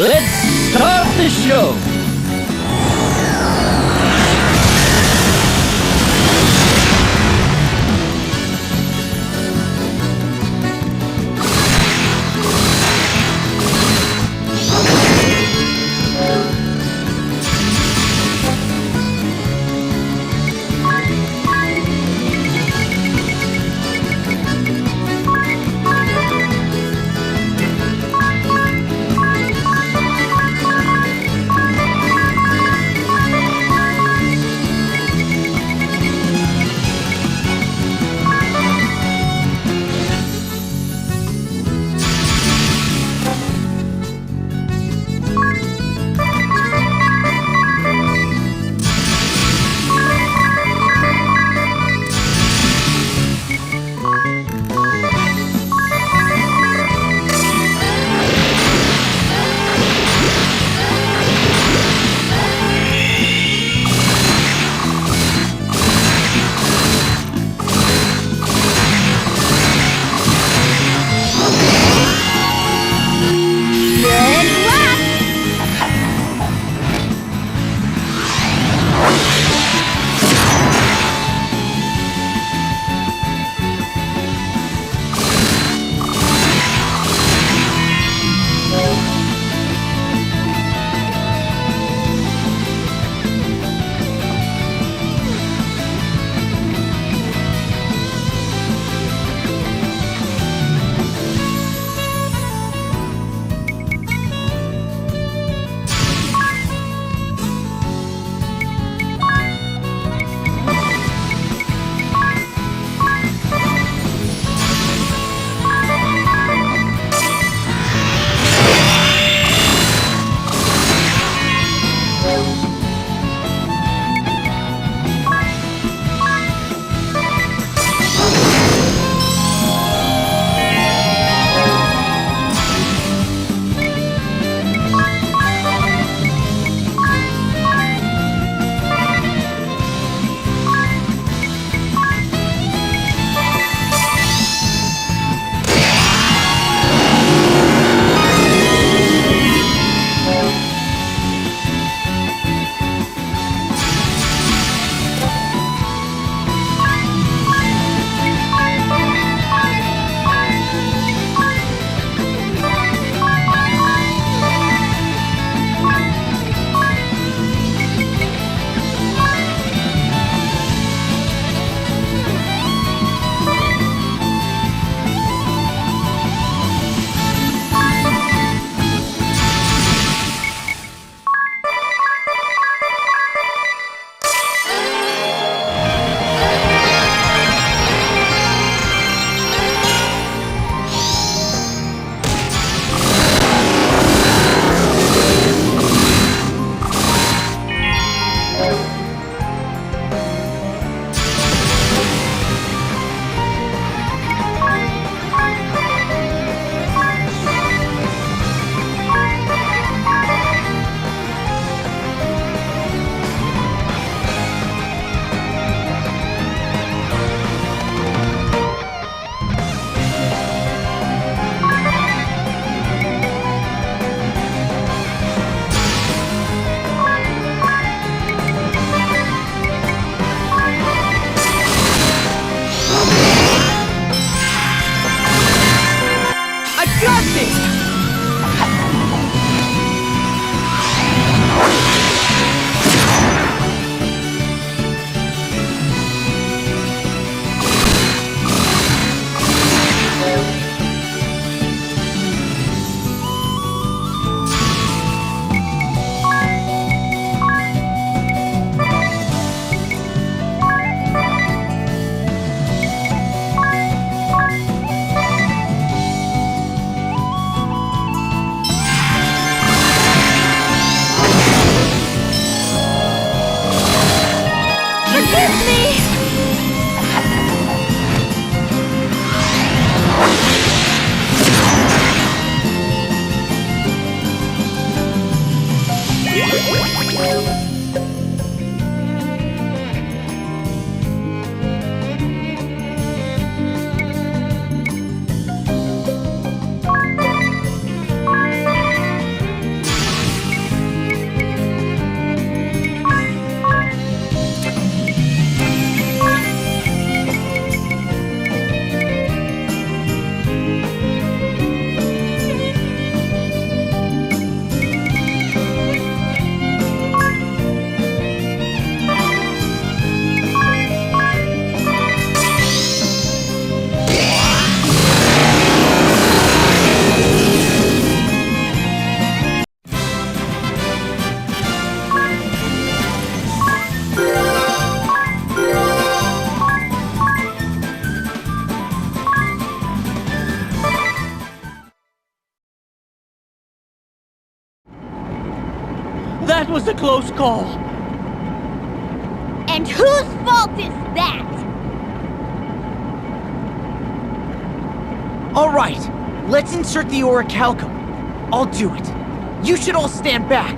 Let's start the show! That was a close call. And whose fault is that? All right, let's insert the orichalcum. I'll do it. You should all stand back.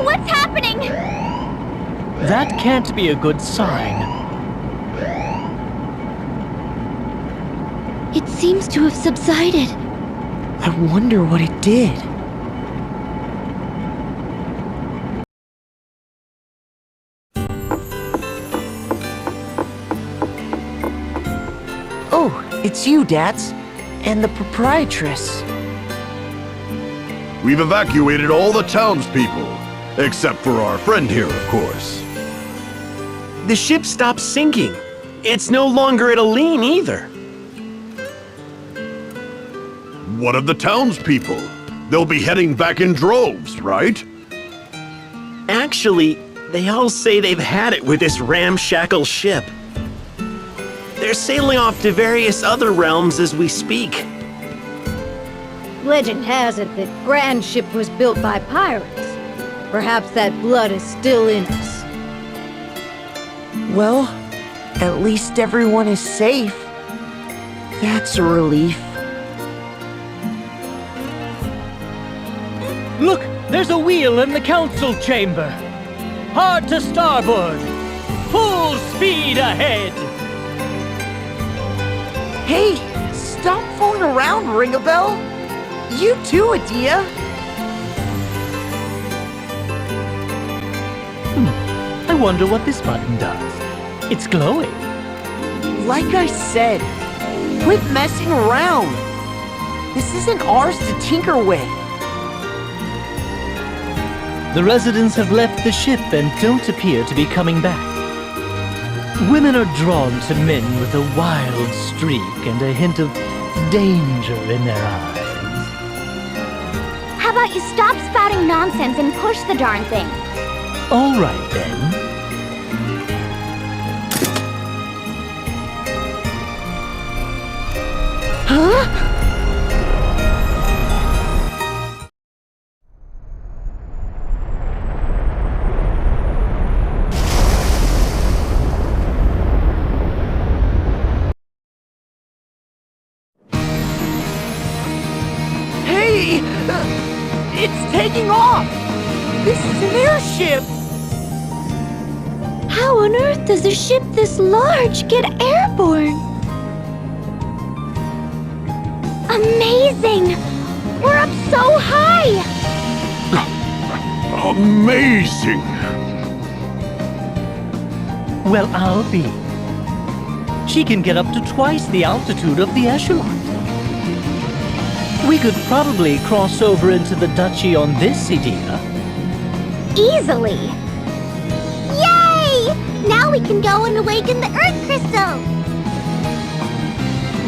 What's happening? That can't be a good sign. It seems to have subsided. I wonder what it did. Oh, it's you, Dads. And the proprietress. We've evacuated all the townspeople, except for our friend here, of course. The ship stopped sinking. It's no longer at a lean either. What of the townspeople? They'll be heading back in droves, right? Actually, they all say they've had it with this ramshackle ship. They're sailing off to various other realms as we speak. Legend has it that Grand Ship was built by pirates. Perhaps that blood is still in us. Well, at least everyone is safe. That's a relief. Look, there's a wheel in the council chamber. Hard to starboard. Full speed ahead. Hey, stop fooling around, Ring-a-Bell. You too, Adia. I wonder what this button does. It's glowing. Like I said, quit messing around. This isn't ours to tinker with. The residents have left the ship and don't appear to be coming back. Women are drawn to men with a wild streak and a hint of danger in their eyes. How about you stop spouting nonsense and push the darn thing? All right, then. Huh? Hey! It's taking off! This is an airship! How on earth does a ship this large get airborne? Amazing! We're up so high! Amazing! Well, I'll be. She can get up to twice the altitude of the echelon. We could probably cross over into the duchy on this, Idea. Easily! Yay! Now we can go and awaken the Earth Crystal!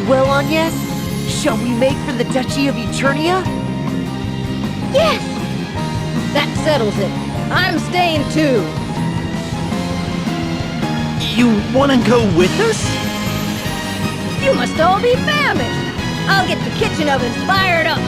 Well, Agnes, shall we make for the Duchy of Eternia? Yes! That settles it. I'm staying too. You want to go with us? You must all be famished. I'll get the kitchen ovens fired up.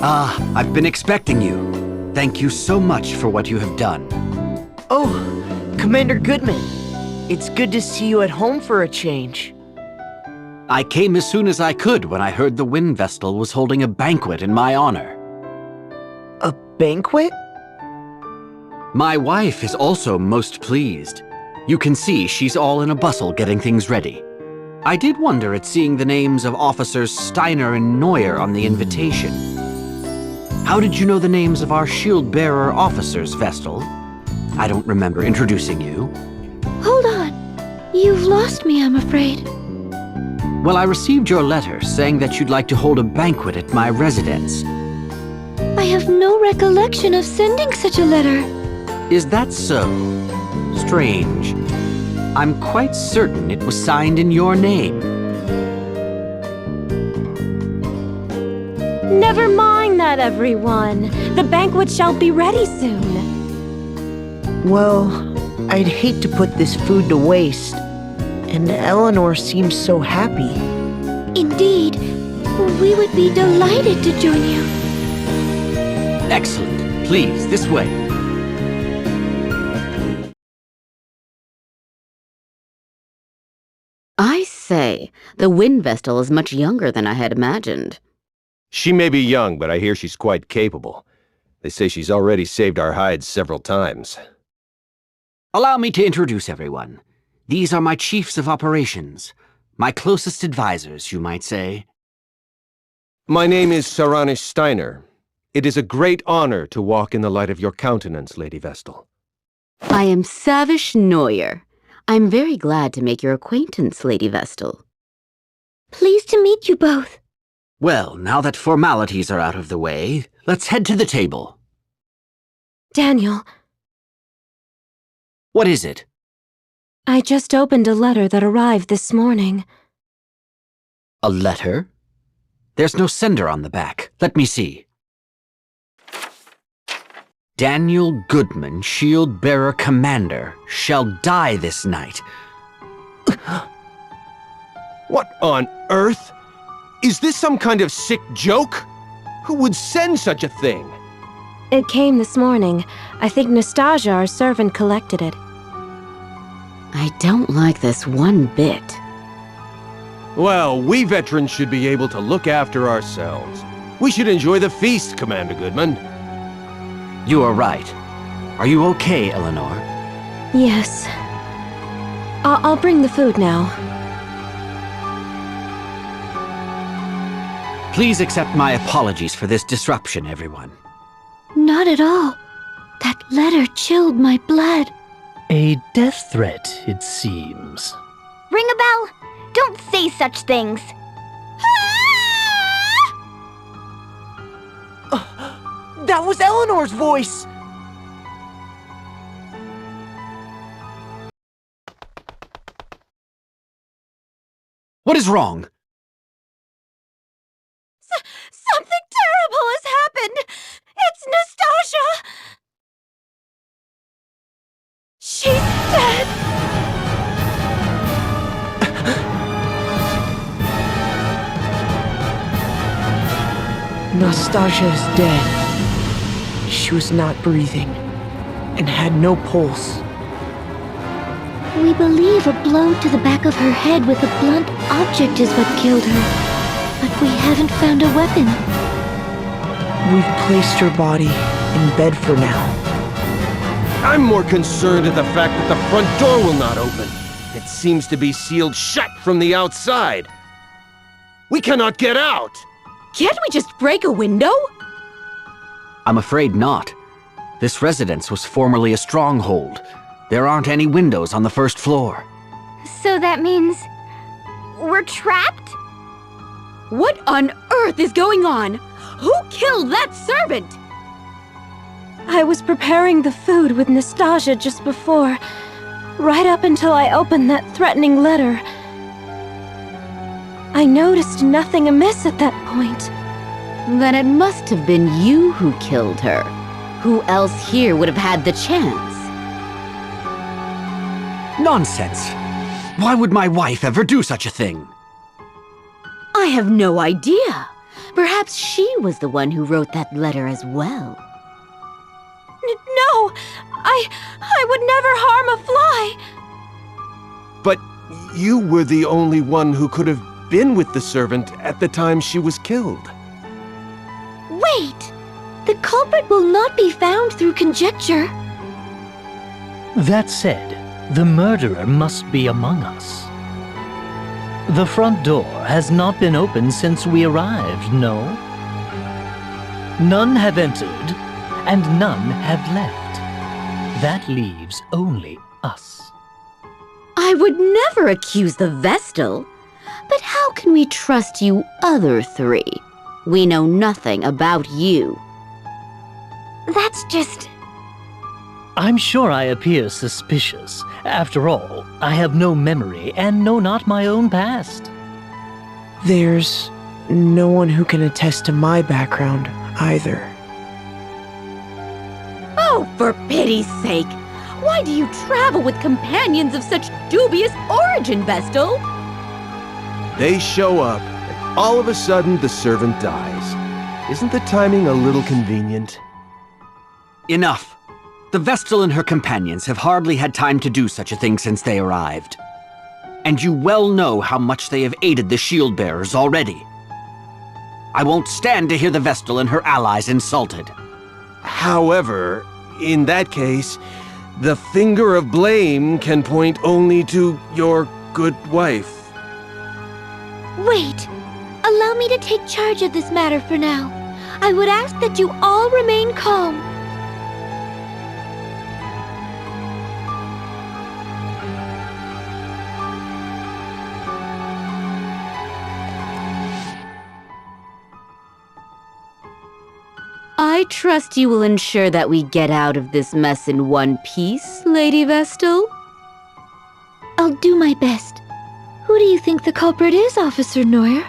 Ah, I've been expecting you. Thank you so much for what you have done. Oh, Commander Goodman. It's good to see you at home for a change. I came as soon as I could when I heard the Wind Vestal was holding a banquet in my honor. A banquet? My wife is also most pleased. You can see she's all in a bustle getting things ready. I did wonder at seeing the names of Officers Steiner and Neuer on the invitation. How did you know the names of our shield-bearer officers, Vestal? I don't remember introducing you. Hold on. You've lost me, I'm afraid. Well, I received your letter saying that you'd like to hold a banquet at my residence. I have no recollection of sending such a letter. Is that so? Strange. I'm quite certain it was signed in your name. Never mind that, everyone. The banquet shall be ready soon. Well, I'd hate to put this food to waste. And Eleanor seems so happy. Indeed. We would be delighted to join you. Excellent. Please, this way. I say, the Wind Vestal is much younger than I had imagined. She may be young, but I hear she's quite capable. They say she's already saved our hides several times. Allow me to introduce everyone. These are my chiefs of operations. My closest advisors, you might say. My name is Saranish Steiner. It is a great honor to walk in the light of your countenance, Lady Vestal. I am Savish Neuer. I'm very glad to make your acquaintance, Lady Vestal. Pleased to meet you both. Well, now that formalities are out of the way, let's head to the table. Daniel, What is it? I just opened a letter that arrived this morning. A letter? There's no sender on the back. Let me see. Daniel Goodman, Shield Bearer Commander, shall die this night. What on earth? Is this some kind of sick joke? Who would send such a thing? It came this morning. I think Nastasia, our servant, collected it. I don't like this one bit. Well, we veterans should be able to look after ourselves. We should enjoy the feast, Commander Goodman. You are right. Are you okay, Eleanor? Yes. I'll bring the food now. Please accept my apologies for this disruption, everyone. Not at all. That letter chilled my blood. A death threat, it seems. Ring a bell? Don't say such things. That was Eleanor's voice! What is wrong? Something terrible has happened! It's Nastasia! She's dead! Nastasia is dead. She was not breathing and had no pulse. We believe a blow to the back of her head with a blunt object is what killed her. But we haven't found a weapon. We've placed her body in bed for now. I'm more concerned at the fact that the front door will not open. It seems to be sealed shut from the outside. We cannot get out! Can't we just break a window? I'm afraid not. This residence was formerly a stronghold. There aren't any windows on the first floor. So that means we're trapped? What on earth is going on? Who killed that servant? I was preparing the food with Nastasia just before, right up until I opened that threatening letter. I noticed nothing amiss at that point. Then it must have been you who killed her. Who else here would have had the chance? Nonsense! Why would my wife ever do such a thing? I have no idea. Perhaps she was the one who wrote that letter as well. No! I would never harm a fly! But you were the only one who could have been with the servant at the time she was killed. Wait! The culprit will not be found through conjecture. That said, the murderer must be among us. The front door has not been opened since we arrived, no? None have entered, and none have left. That leaves only us. I I would never accuse the Vestal. But how can we trust you other three? We know nothing about you. That's just... I'm sure I appear suspicious. After all, I have no memory and know not my own past. There's no one who can attest to my background either. Oh, for pity's sake! Why do you travel with companions of such dubious origin, Vestal? They show up, and all of a sudden the servant dies. Isn't the timing a little convenient? Enough. The Vestal and her companions have hardly had time to do such a thing since they arrived. And you well know how much they have aided the shield-bearers already. I won't stand to hear the Vestal and her allies insulted. However, in that case, the finger of blame can point only to your good wife. Wait! Allow me to take charge of this matter for now. I would ask that you all remain calm. I trust you will ensure that we get out of this mess in one piece, Lady Vestal? I'll do my best. Who do you think the culprit is, Officer Neuer?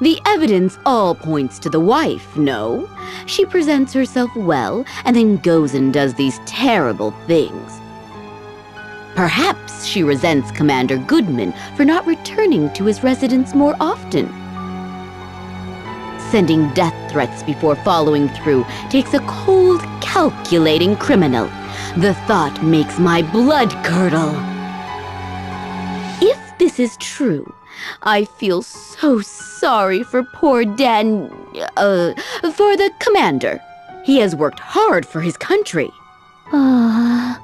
The evidence all points to the wife, no? She presents herself well, and then goes and does these terrible things. Perhaps she resents Commander Goodman for not returning to his residence more often. Sending death threats before following through takes a cold, calculating criminal. The thought makes my blood curdle. If this is true, I feel so sorry for poor for the commander. He has worked hard for his country. But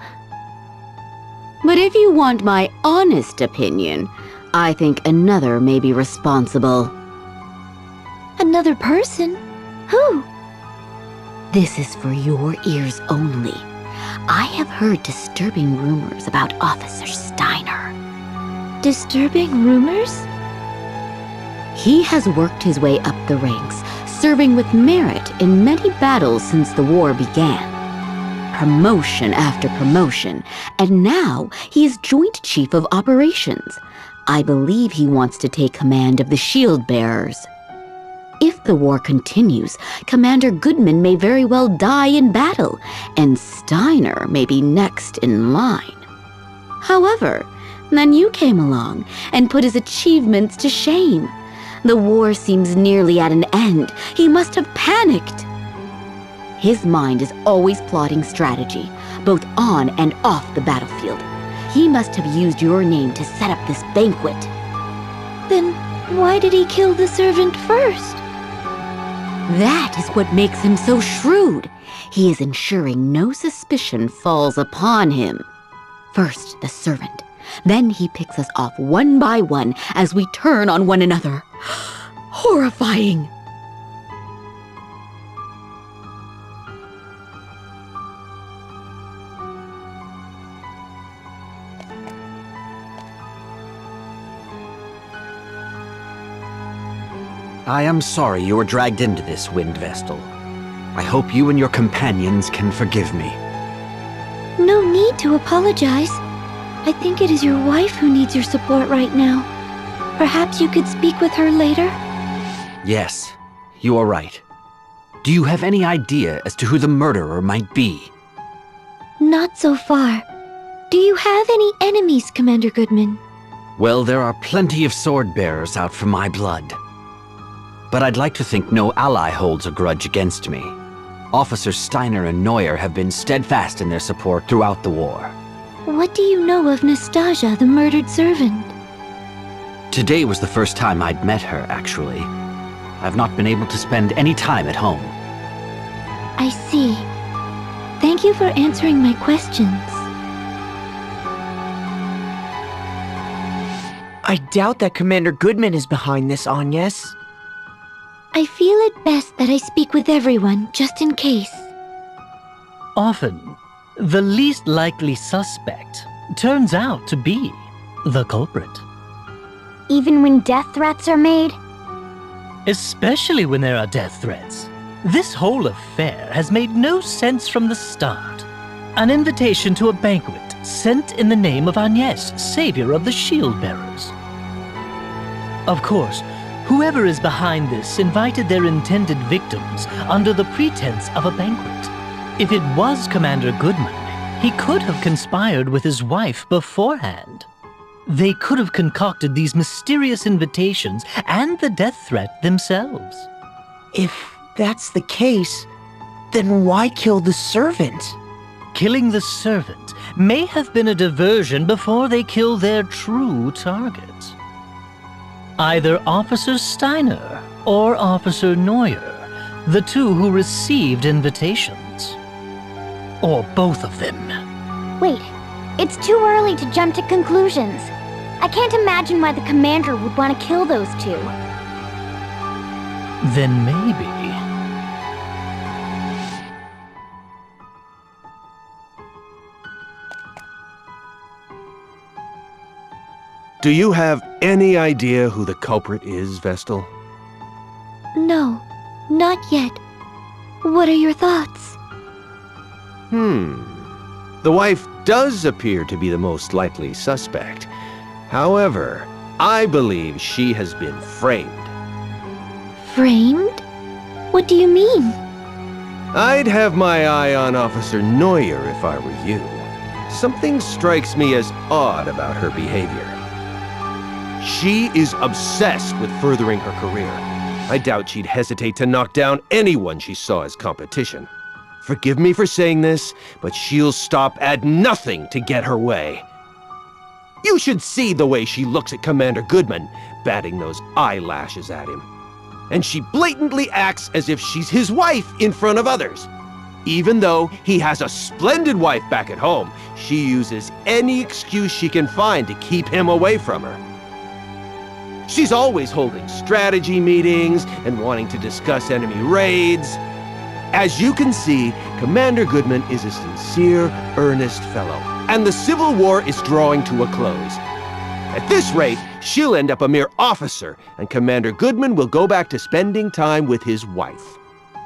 if you want my honest opinion, I think another may be responsible. Another person? Who? This is for your ears only. I have heard disturbing rumors about Officer Steiner. Disturbing rumors? He has worked his way up the ranks, serving with merit in many battles since the war began. Promotion after promotion, and now he is Joint Chief of Operations. I believe he wants to take command of the shield bearers. If the war continues, Commander Goodman may very well die in battle, and Steiner may be next in line. However, then you came along and put his achievements to shame. The war seems nearly at an end. He must have panicked. His mind is always plotting strategy, both on and off the battlefield. He must have used your name to set up this banquet. Then why did he kill the servant first? That is what makes him so shrewd. He is ensuring no suspicion falls upon him. First the servant, then he picks us off one by one as we turn on one another. Horrifying! I am sorry you were dragged into this, Wind Vestal. I hope you and your companions can forgive me. No need to apologize. I think it is your wife who needs your support right now. Perhaps you could speak with her later? Yes, you are right. Do you have any idea as to who the murderer might be? Not so far. Do you have any enemies, Commander Goodman? Well, there are plenty of sword-bearers out for my blood. But I'd like to think no ally holds a grudge against me. Officers Steiner and Neuer have been steadfast in their support throughout the war. What do you know of Nastasia, the murdered servant? Today was the first time I'd met her, actually. I've not been able to spend any time at home. I see. Thank you for answering my questions. I doubt that Commander Goodman is behind this, Agnes. I feel it best that I speak with everyone, just in case. Often, the least likely suspect turns out to be. The culprit. Even when death threats are made? Especially when there are death threats. This whole affair has made no sense from the start. An invitation to a banquet sent in the name of Agnes, savior of the shield bearers. Of course, whoever is behind this invited their intended victims under the pretense of a banquet. If it was Commander Goodman, he could have conspired with his wife beforehand. They could have concocted these mysterious invitations and the death threat themselves. If that's the case, then why kill the servant? Killing the servant may have been a diversion before they kill their true target. Either Officer Steiner or Officer Neuer, the two who received invitations. Or both of them. Wait, it's too early to jump to conclusions. I can't imagine why the commander would want to kill those two. Then maybe... Do you have any idea who the culprit is, Vestal? No, not yet. What are your thoughts? The wife does appear to be the most likely suspect. However, I believe she has been framed. Framed? What do you mean? I'd have my eye on Officer Neuer if I were you. Something strikes me as odd about her behavior. She is obsessed with furthering her career. I doubt she'd hesitate to knock down anyone she saw as competition. Forgive me for saying this, but she'll stop at nothing to get her way. You should see the way she looks at Commander Goodman, batting those eyelashes at him. And she blatantly acts as if she's his wife in front of others. Even though he has a splendid wife back at home, she uses any excuse she can find to keep him away from her. She's always holding strategy meetings and wanting to discuss enemy raids. As you can see, Commander Goodman is a sincere, earnest fellow, and the Civil War is drawing to a close. At this rate, she'll end up a mere officer, and Commander Goodman will go back to spending time with his wife.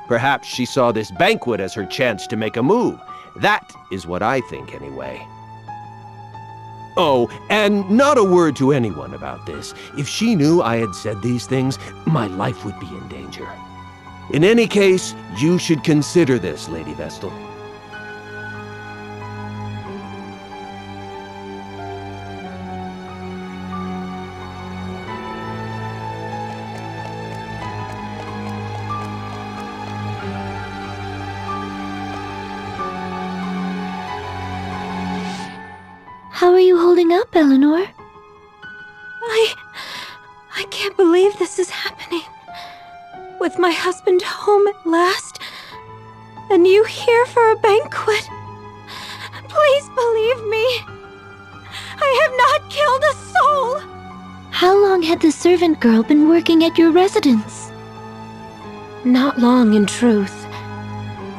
Perhaps she saw this banquet as her chance to make a move. That is what I think, anyway. Oh, and not a word to anyone about this. If she knew I had said these things, my life would be in danger. In any case, you should consider this, Lady Vestal. How are you holding up, Eleanor? I can't believe this is happening. With my husband home at last, and you here for a banquet. Please believe me. I have not killed a soul. How long had the servant girl been working at your residence? Not long, in truth.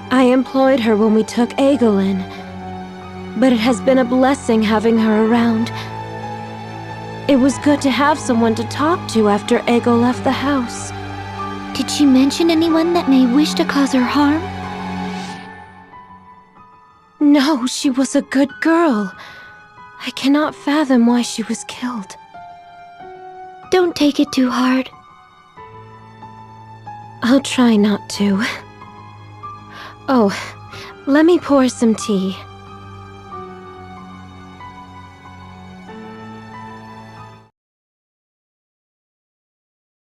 I employed her when we took Egil in, but it has been a blessing having her around. It was good to have someone to talk to after Egil left the house. Did she mention anyone that may wish to cause her harm? No, she was a good girl. I cannot fathom why she was killed. Don't take it too hard. I'll try not to. Oh, let me pour some tea.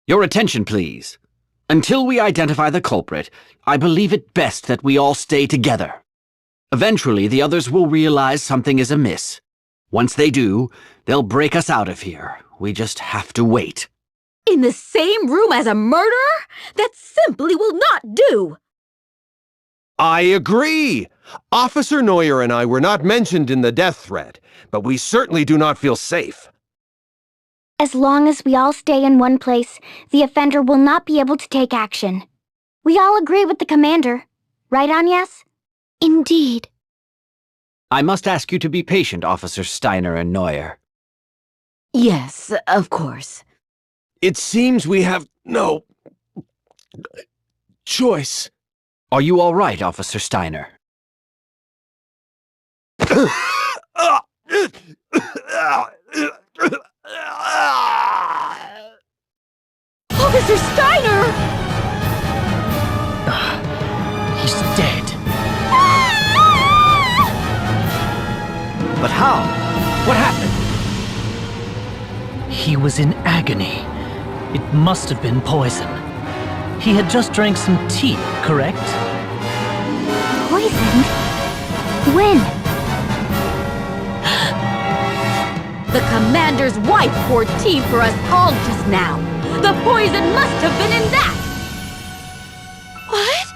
Your attention, please. Until we identify the culprit, I believe it best that we all stay together. Eventually, the others will realize something is amiss. Once they do, they'll break us out of here. We just have to wait. In the same room as a murderer? That simply will not do! I agree! Officer Neuer and I were not mentioned in the death threat, but we certainly do not feel safe. As long as we all stay in one place, the offender will not be able to take action. We all agree with the commander. Right, Agnes? Indeed. I must ask you to be patient, Officers Steiner and Neuer. Yes, of course. It seems we have no choice. Are you all right, Officer Steiner? Officer Steiner! He's dead. But how? What happened? He was in agony. It must have been poison. He had just drank some tea, correct? Poisoned? When? The commander's wife poured tea for us all just now. The poison must have been in that! What?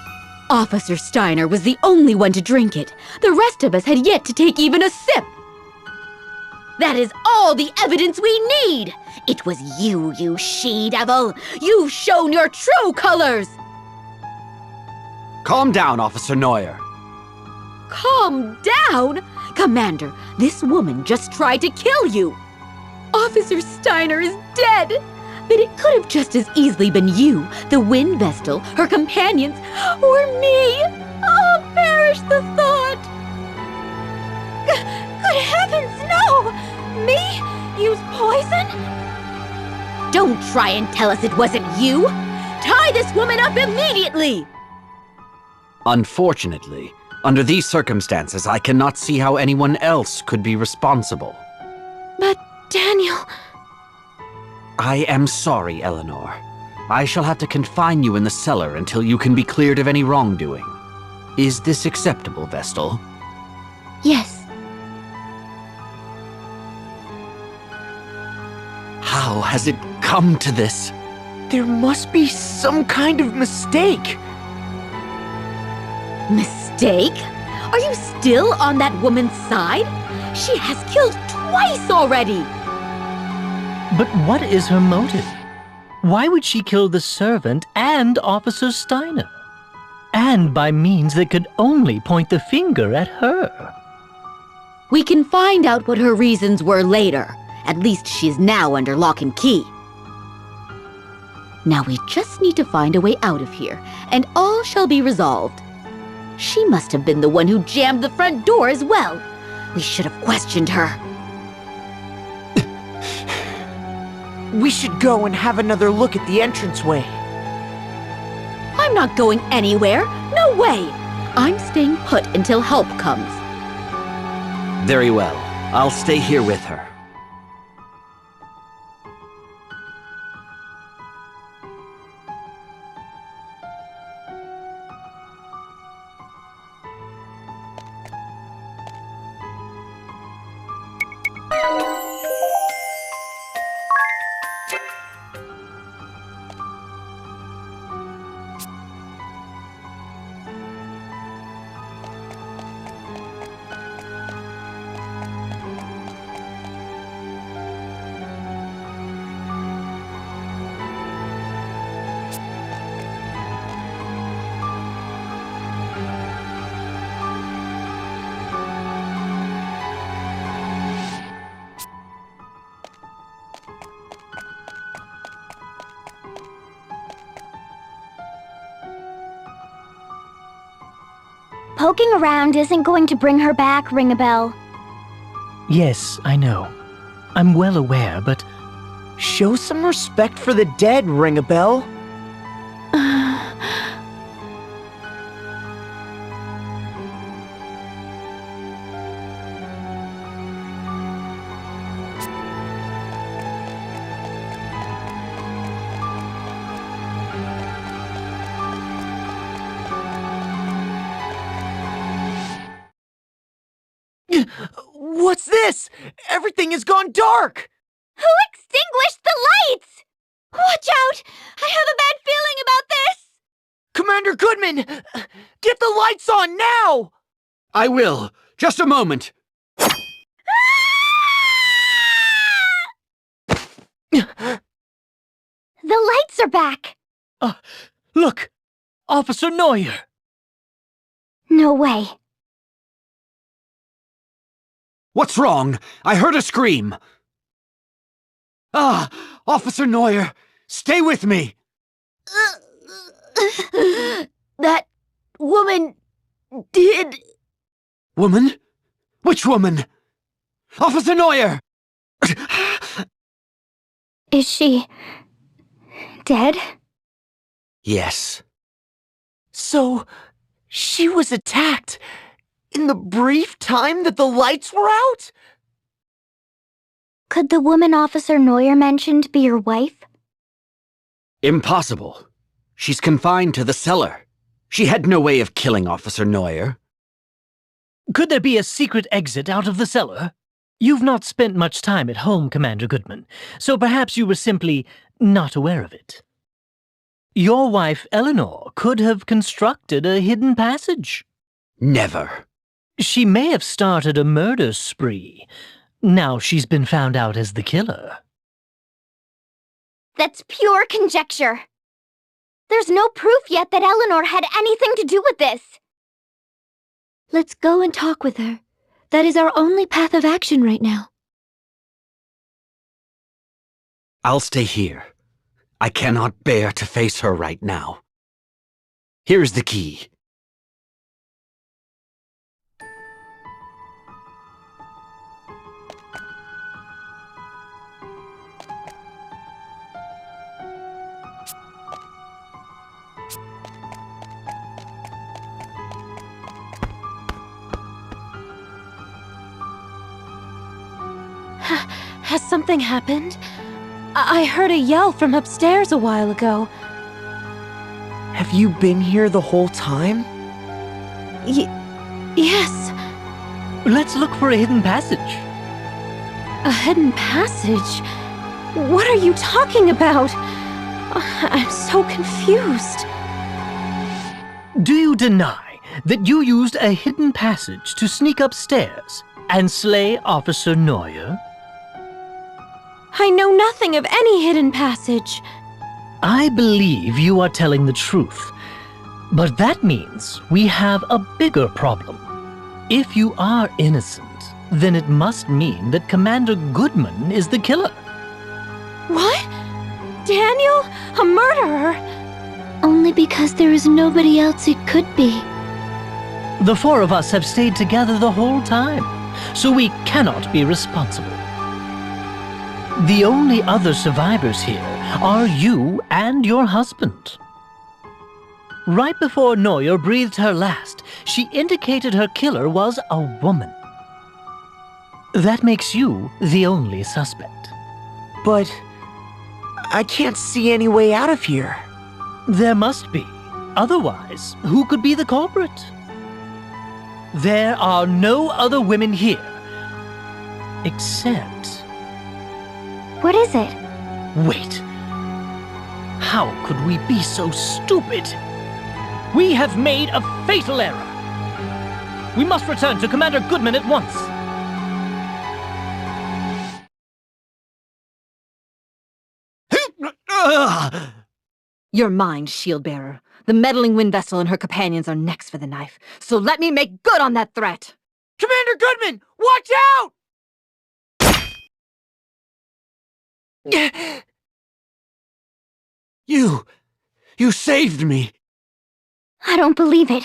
Officer Steiner was the only one to drink it. The rest of us had yet to take even a sip. That is all the evidence we need! It was you, you she-devil! You've shown your true colors! Calm down, Officer Neuer. Calm down! Commander, this woman just tried to kill you! Officer Steiner is dead! But it could have just as easily been you, the Wind Vestal, her companions, or me! Oh, perish the thought! Good heavens, no! Me? Use poison? Don't try and tell us it wasn't you! Tie this woman up immediately! Unfortunately, under these circumstances, I cannot see how anyone else could be responsible. But, Daniel... I am sorry, Eleanor. I shall have to confine you in the cellar until you can be cleared of any wrongdoing. Is this acceptable, Vestal? Yes. How has it come to this? There must be some kind of mistake. Mistake? Are you still on that woman's side? She has killed twice already! But what is her motive? Why would she kill the servant and Officer Steiner? And by means that could only point the finger at her. We can find out what her reasons were later. At least she is now under lock and key. Now we just need to find a way out of here, and all shall be resolved. She must have been the one who jammed the front door as well. We should have questioned her. We should go and have another look at the entranceway. I'm not going anywhere. No way. I'm staying put until help comes. Very well. I'll stay here with her. Poking around isn't going to bring her back, Ring-a-Bell. Yes, I know. I'm well aware, but... Show some respect for the dead, Ring-a-Bell. What's this? Everything has gone dark! Who extinguished the lights? Watch out! I have a bad feeling about this! Commander Goodman! Get the lights on now! I will. Just a moment. The lights are back! Look! Officer Neuer! No way. What's wrong? I heard a scream. Officer Neuer, stay with me! That woman did... Woman? Which woman? Officer Neuer! Is she... dead? Yes. So, she was attacked in the brief time that the lights were out? Could the woman Officer Neuer mentioned be your wife? Impossible. She's confined to the cellar. She had no way of killing Officer Neuer. Could there be a secret exit out of the cellar? You've not spent much time at home, Commander Goodman, so perhaps you were simply not aware of it. Your wife, Eleanor, could have constructed a hidden passage. Never. She may have started a murder spree. Now she's been found out as the killer. That's pure conjecture. There's no proof yet that Eleanor had anything to do with this. Let's go and talk with her. That is our only path of action right now. I'll stay here. I cannot bear to face her right now. Here's the key. Has something happened? I heard a yell from upstairs a while ago. Have you been here the whole time? Yes. Let's look for a hidden passage. A hidden passage? What are you talking about? I'm so confused. Do you deny that you used a hidden passage to sneak upstairs and slay Officer Neuer? I know nothing of any hidden passage. I believe you are telling the truth, but that means we have a bigger problem. If you are innocent, then it must mean that Commander Goodman is the killer. What? Daniel? A murderer? Only because there is nobody else it could be. The four of us have stayed together the whole time, so we cannot be responsible. The only other survivors here are you and your husband. Right before Neuer breathed her last, she indicated her killer was a woman. That makes you the only suspect. But I can't see any way out of here. There must be. Otherwise, who could be the culprit? There are no other women here. Except... What is it? Wait. How could we be so stupid? We have made a fatal error. We must return to Commander Goodman at once. You're mine, Shield-Bearer. The meddling wind vessel and her companions are next for the knife. So let me make good on that threat! Commander Goodman, watch out! You saved me. I don't believe it.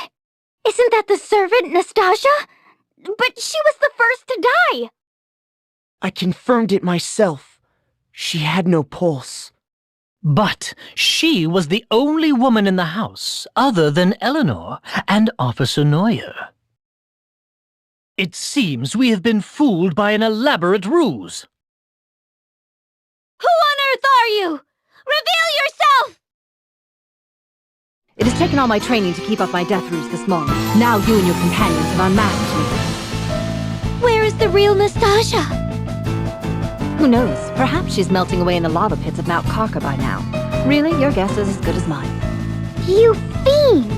Isn't that the servant, Nastasia? But she was the first to die. I confirmed it myself. She had no pulse. But she was the only woman in the house other than Eleanor and Officer Neuer. It seems we have been fooled by an elaborate ruse. Who on earth are you? Reveal yourself! It has taken all my training to keep up my death ruse this long. Now you and your companions have unmasked me. Where is the real Nastasia? Who knows? Perhaps she's melting away in the lava pits of Mount Karka by now. Really, your guess is as good as mine. You fiend!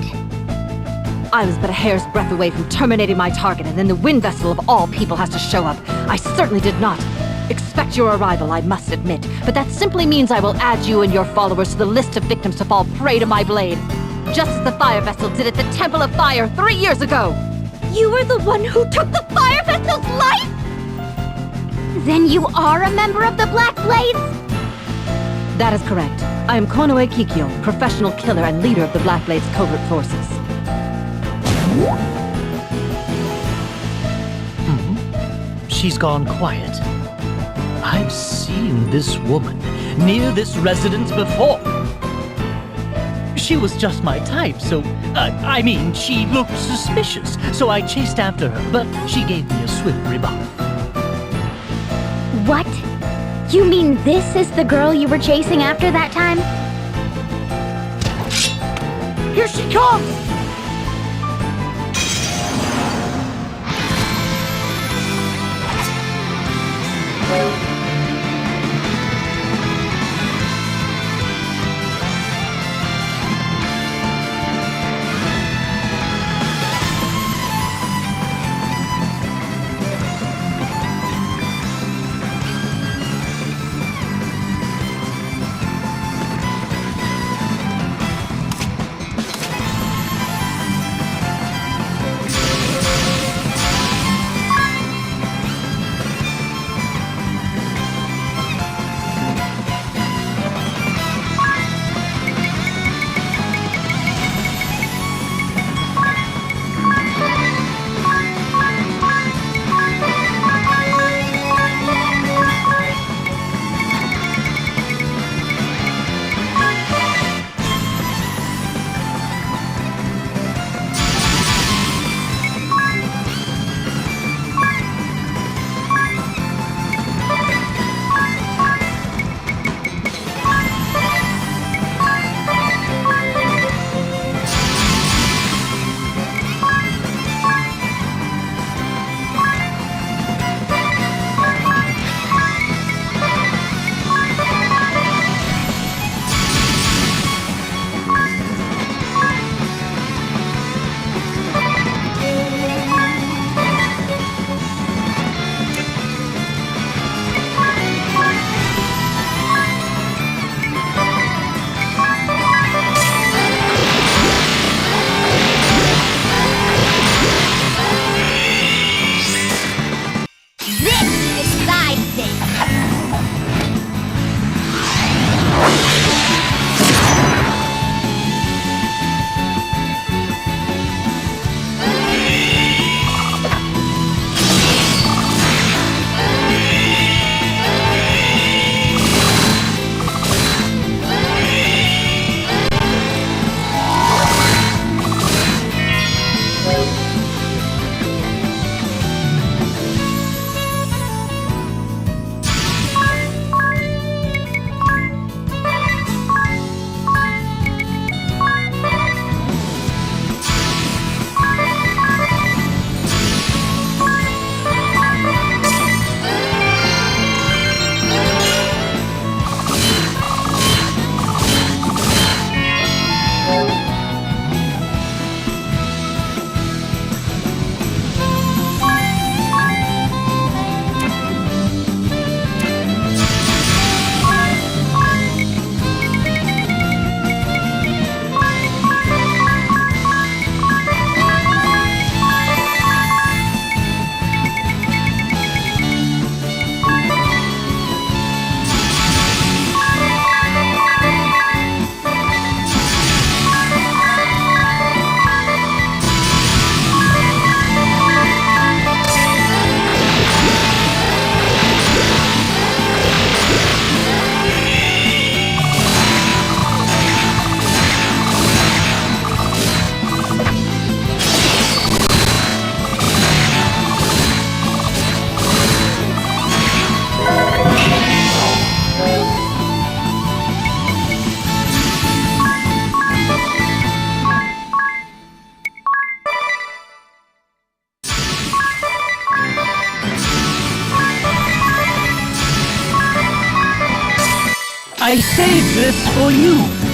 I was but a hair's breadth away from terminating my target, and then the wind vessel of all people has to show up. I certainly did not expect your arrival, I must admit, but that simply means I will add you and your followers to the list of victims to fall prey to my blade, just as the fire vessel did at the Temple of Fire 3 years ago. You were the one who took the fire vessel's life? Then you are a member of the Black Blades? That is correct. I am Konoe Kikyo, professional killer and leader of the Black Blade's covert forces. She's gone quiet. I've seen this woman near this residence before. She was just my type, so, I mean, she looked suspicious, so I chased after her, but she gave me a swift rebuff. What? You mean this is the girl you were chasing after that time? Here she comes! I saved this for you!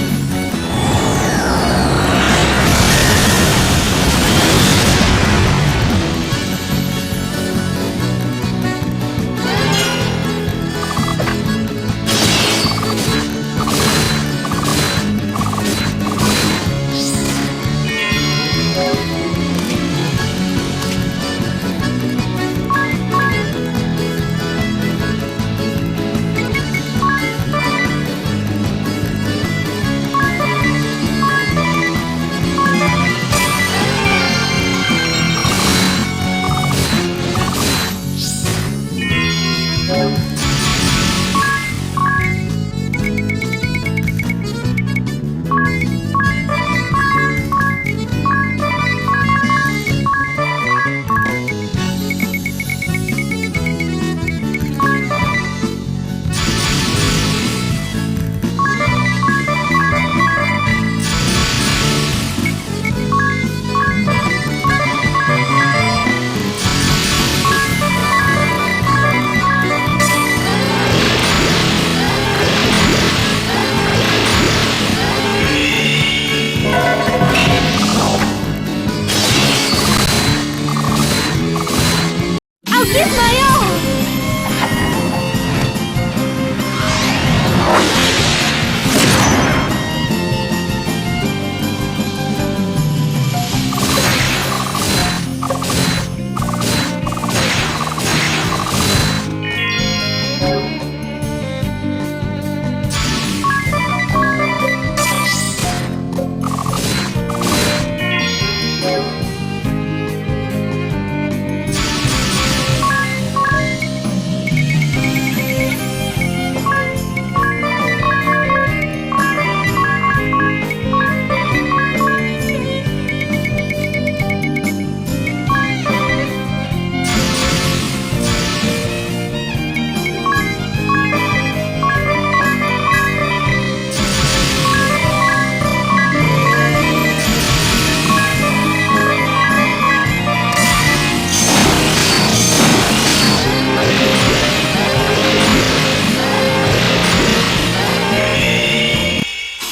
give my all!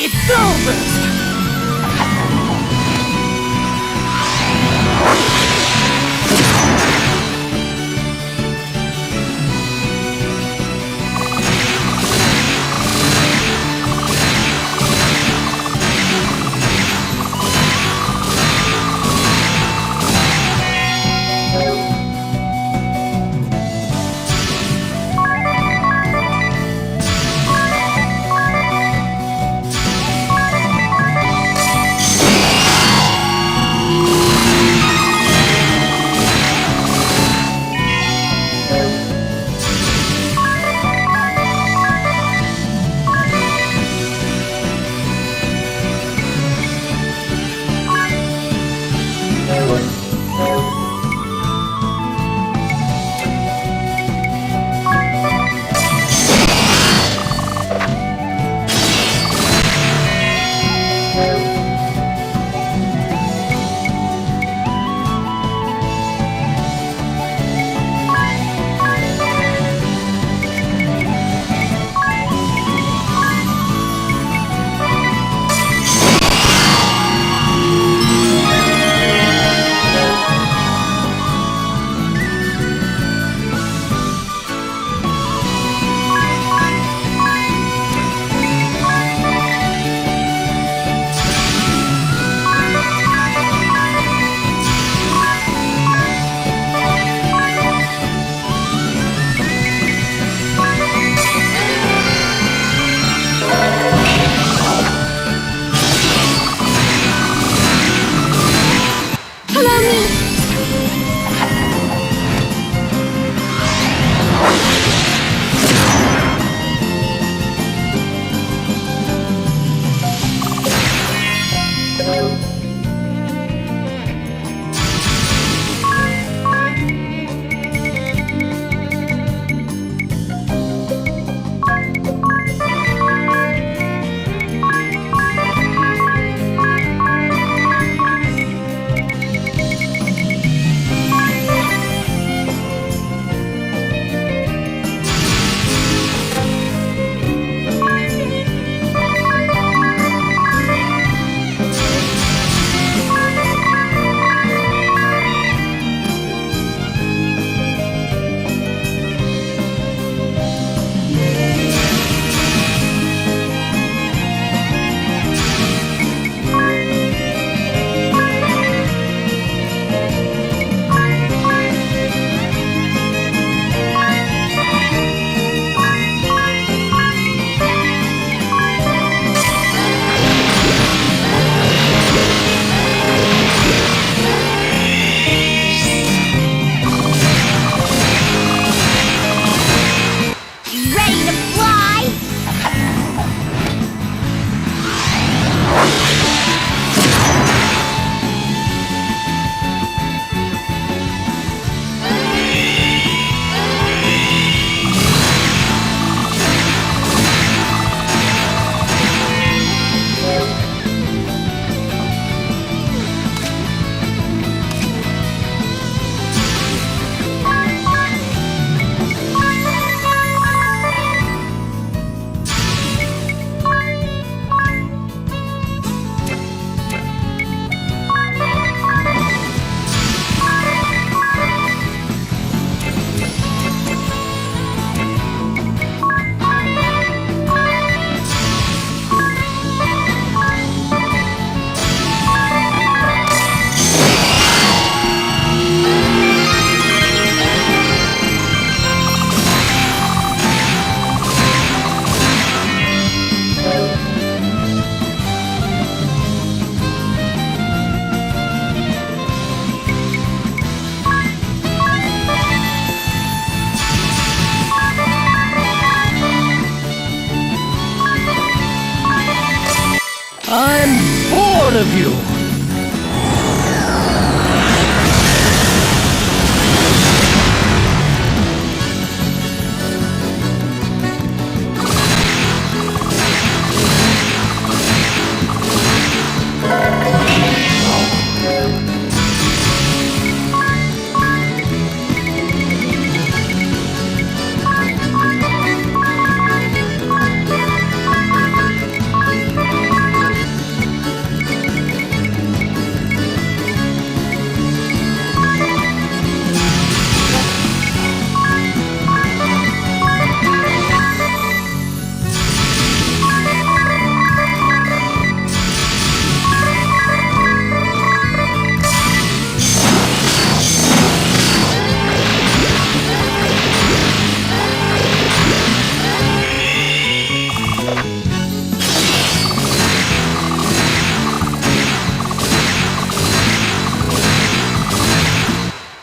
It's over! I'm bored of you!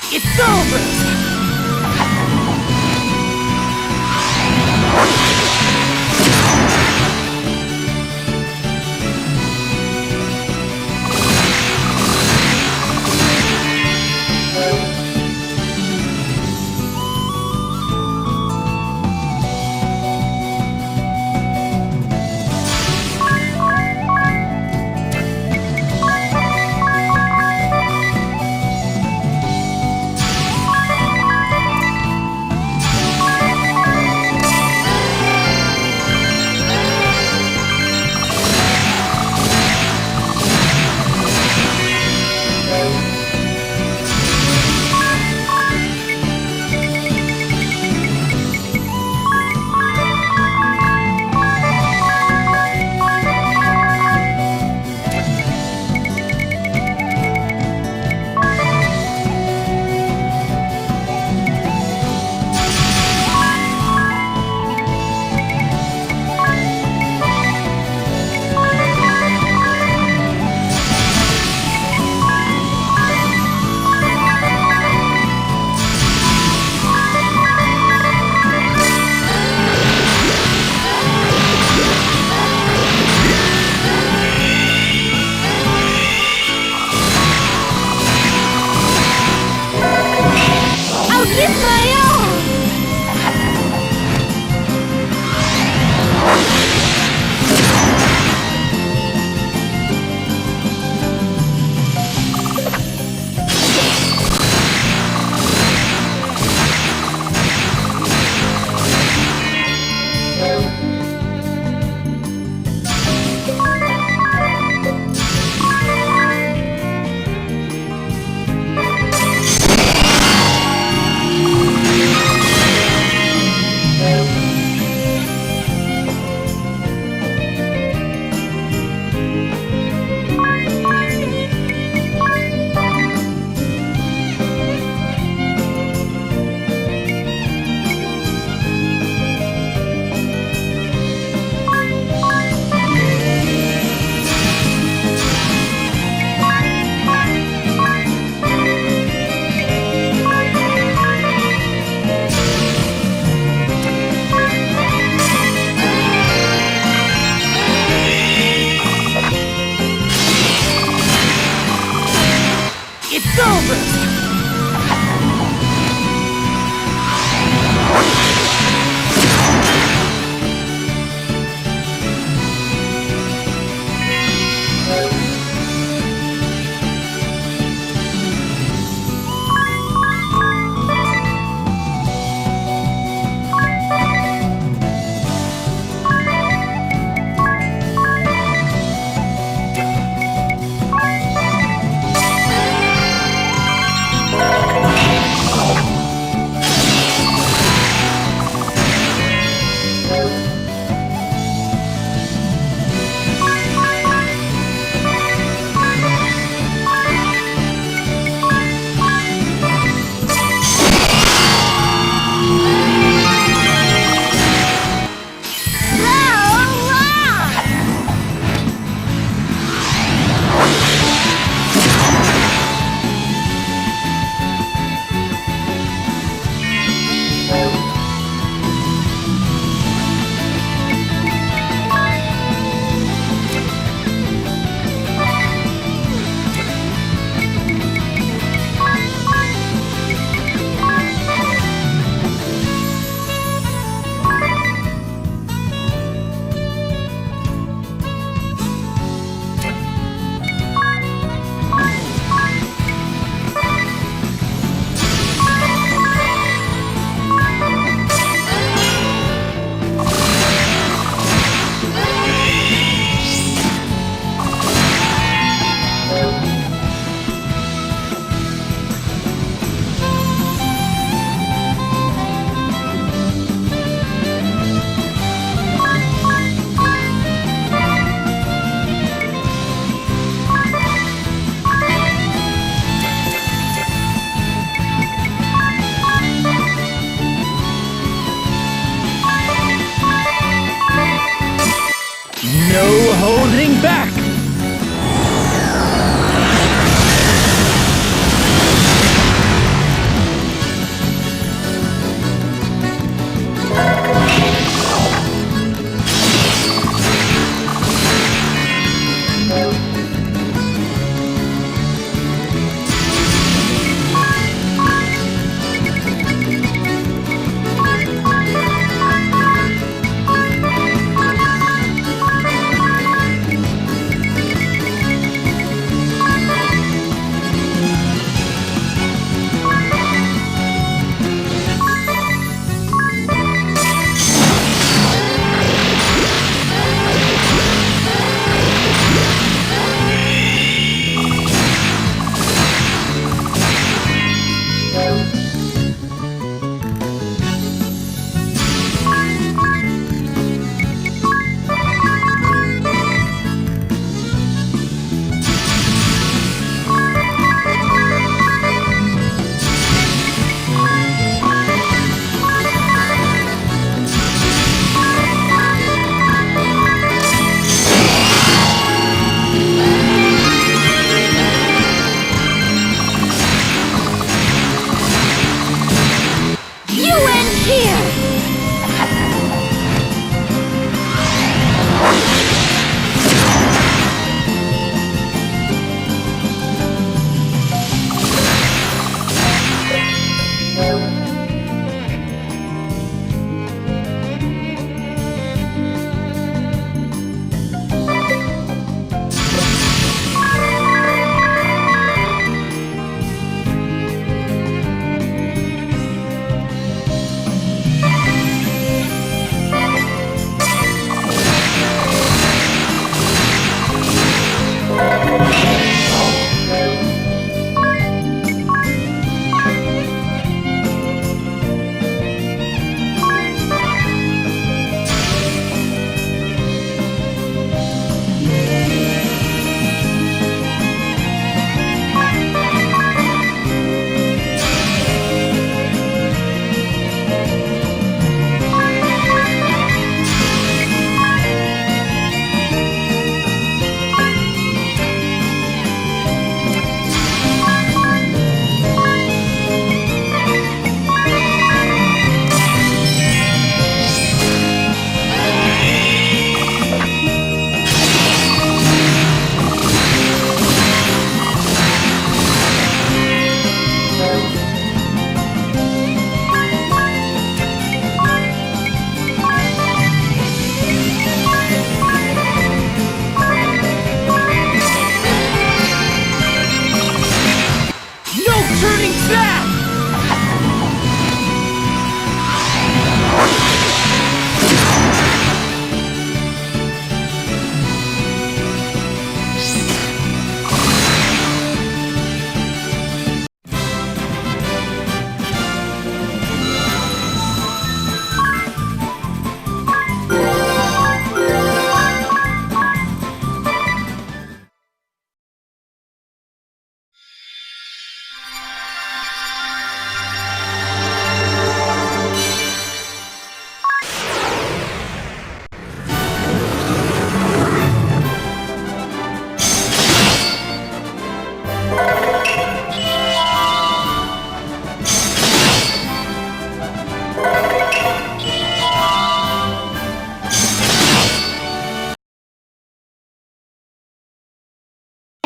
It's over!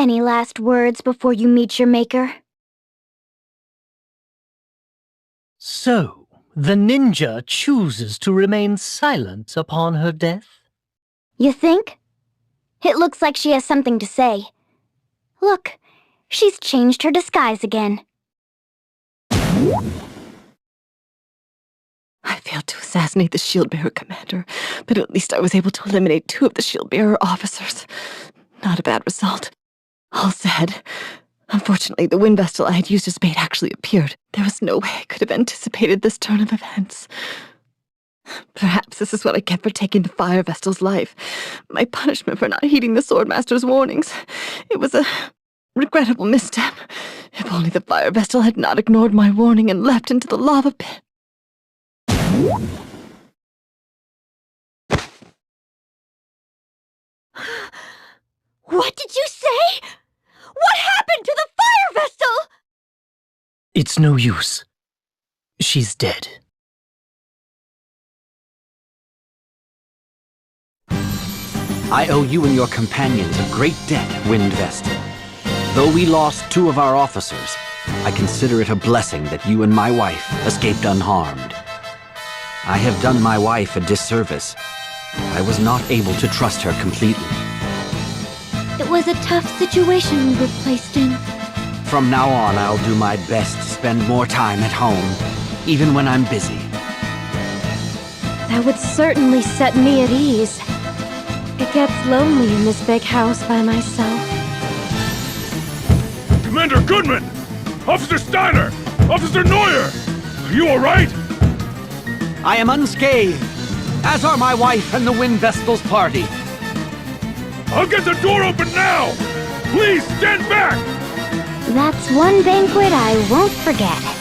Any last words before you meet your maker? So, the ninja chooses to remain silent upon her death? You think? It looks like she has something to say. Look, she's changed her disguise again. I failed to assassinate the shield-bearer commander, but at least I was able to eliminate 2 of the shield-bearer officers. Not a bad result. All said, unfortunately, the wind vessel I had used as bait actually appeared. There was no way I could have anticipated this turn of events. Perhaps this is what I get for taking the fire vessel's life. My punishment for not heeding the swordmaster's warnings. It was a regrettable misstep. If only the fire vessel had not ignored my warning and leapt into the lava pit. What did you say? What happened to the fire vessel? It's no use. She's dead. I owe you and your companions a great debt, Wind Vestal. Though we lost 2 of our officers, I consider it a blessing that you and my wife escaped unharmed. I have done my wife a disservice. I was not able to trust her completely. It was a tough situation we were placed in. From now on, I'll do my best to spend more time at home, even when I'm busy. That would certainly set me at ease. It gets lonely in this big house by myself. Commander Goodman! Officer Steiner! Officer Neuer! Are you alright? I am unscathed, as are my wife and the Wind Vestal's party. I'll get the door open now! Please stand back! That's one banquet I won't forget.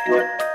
you.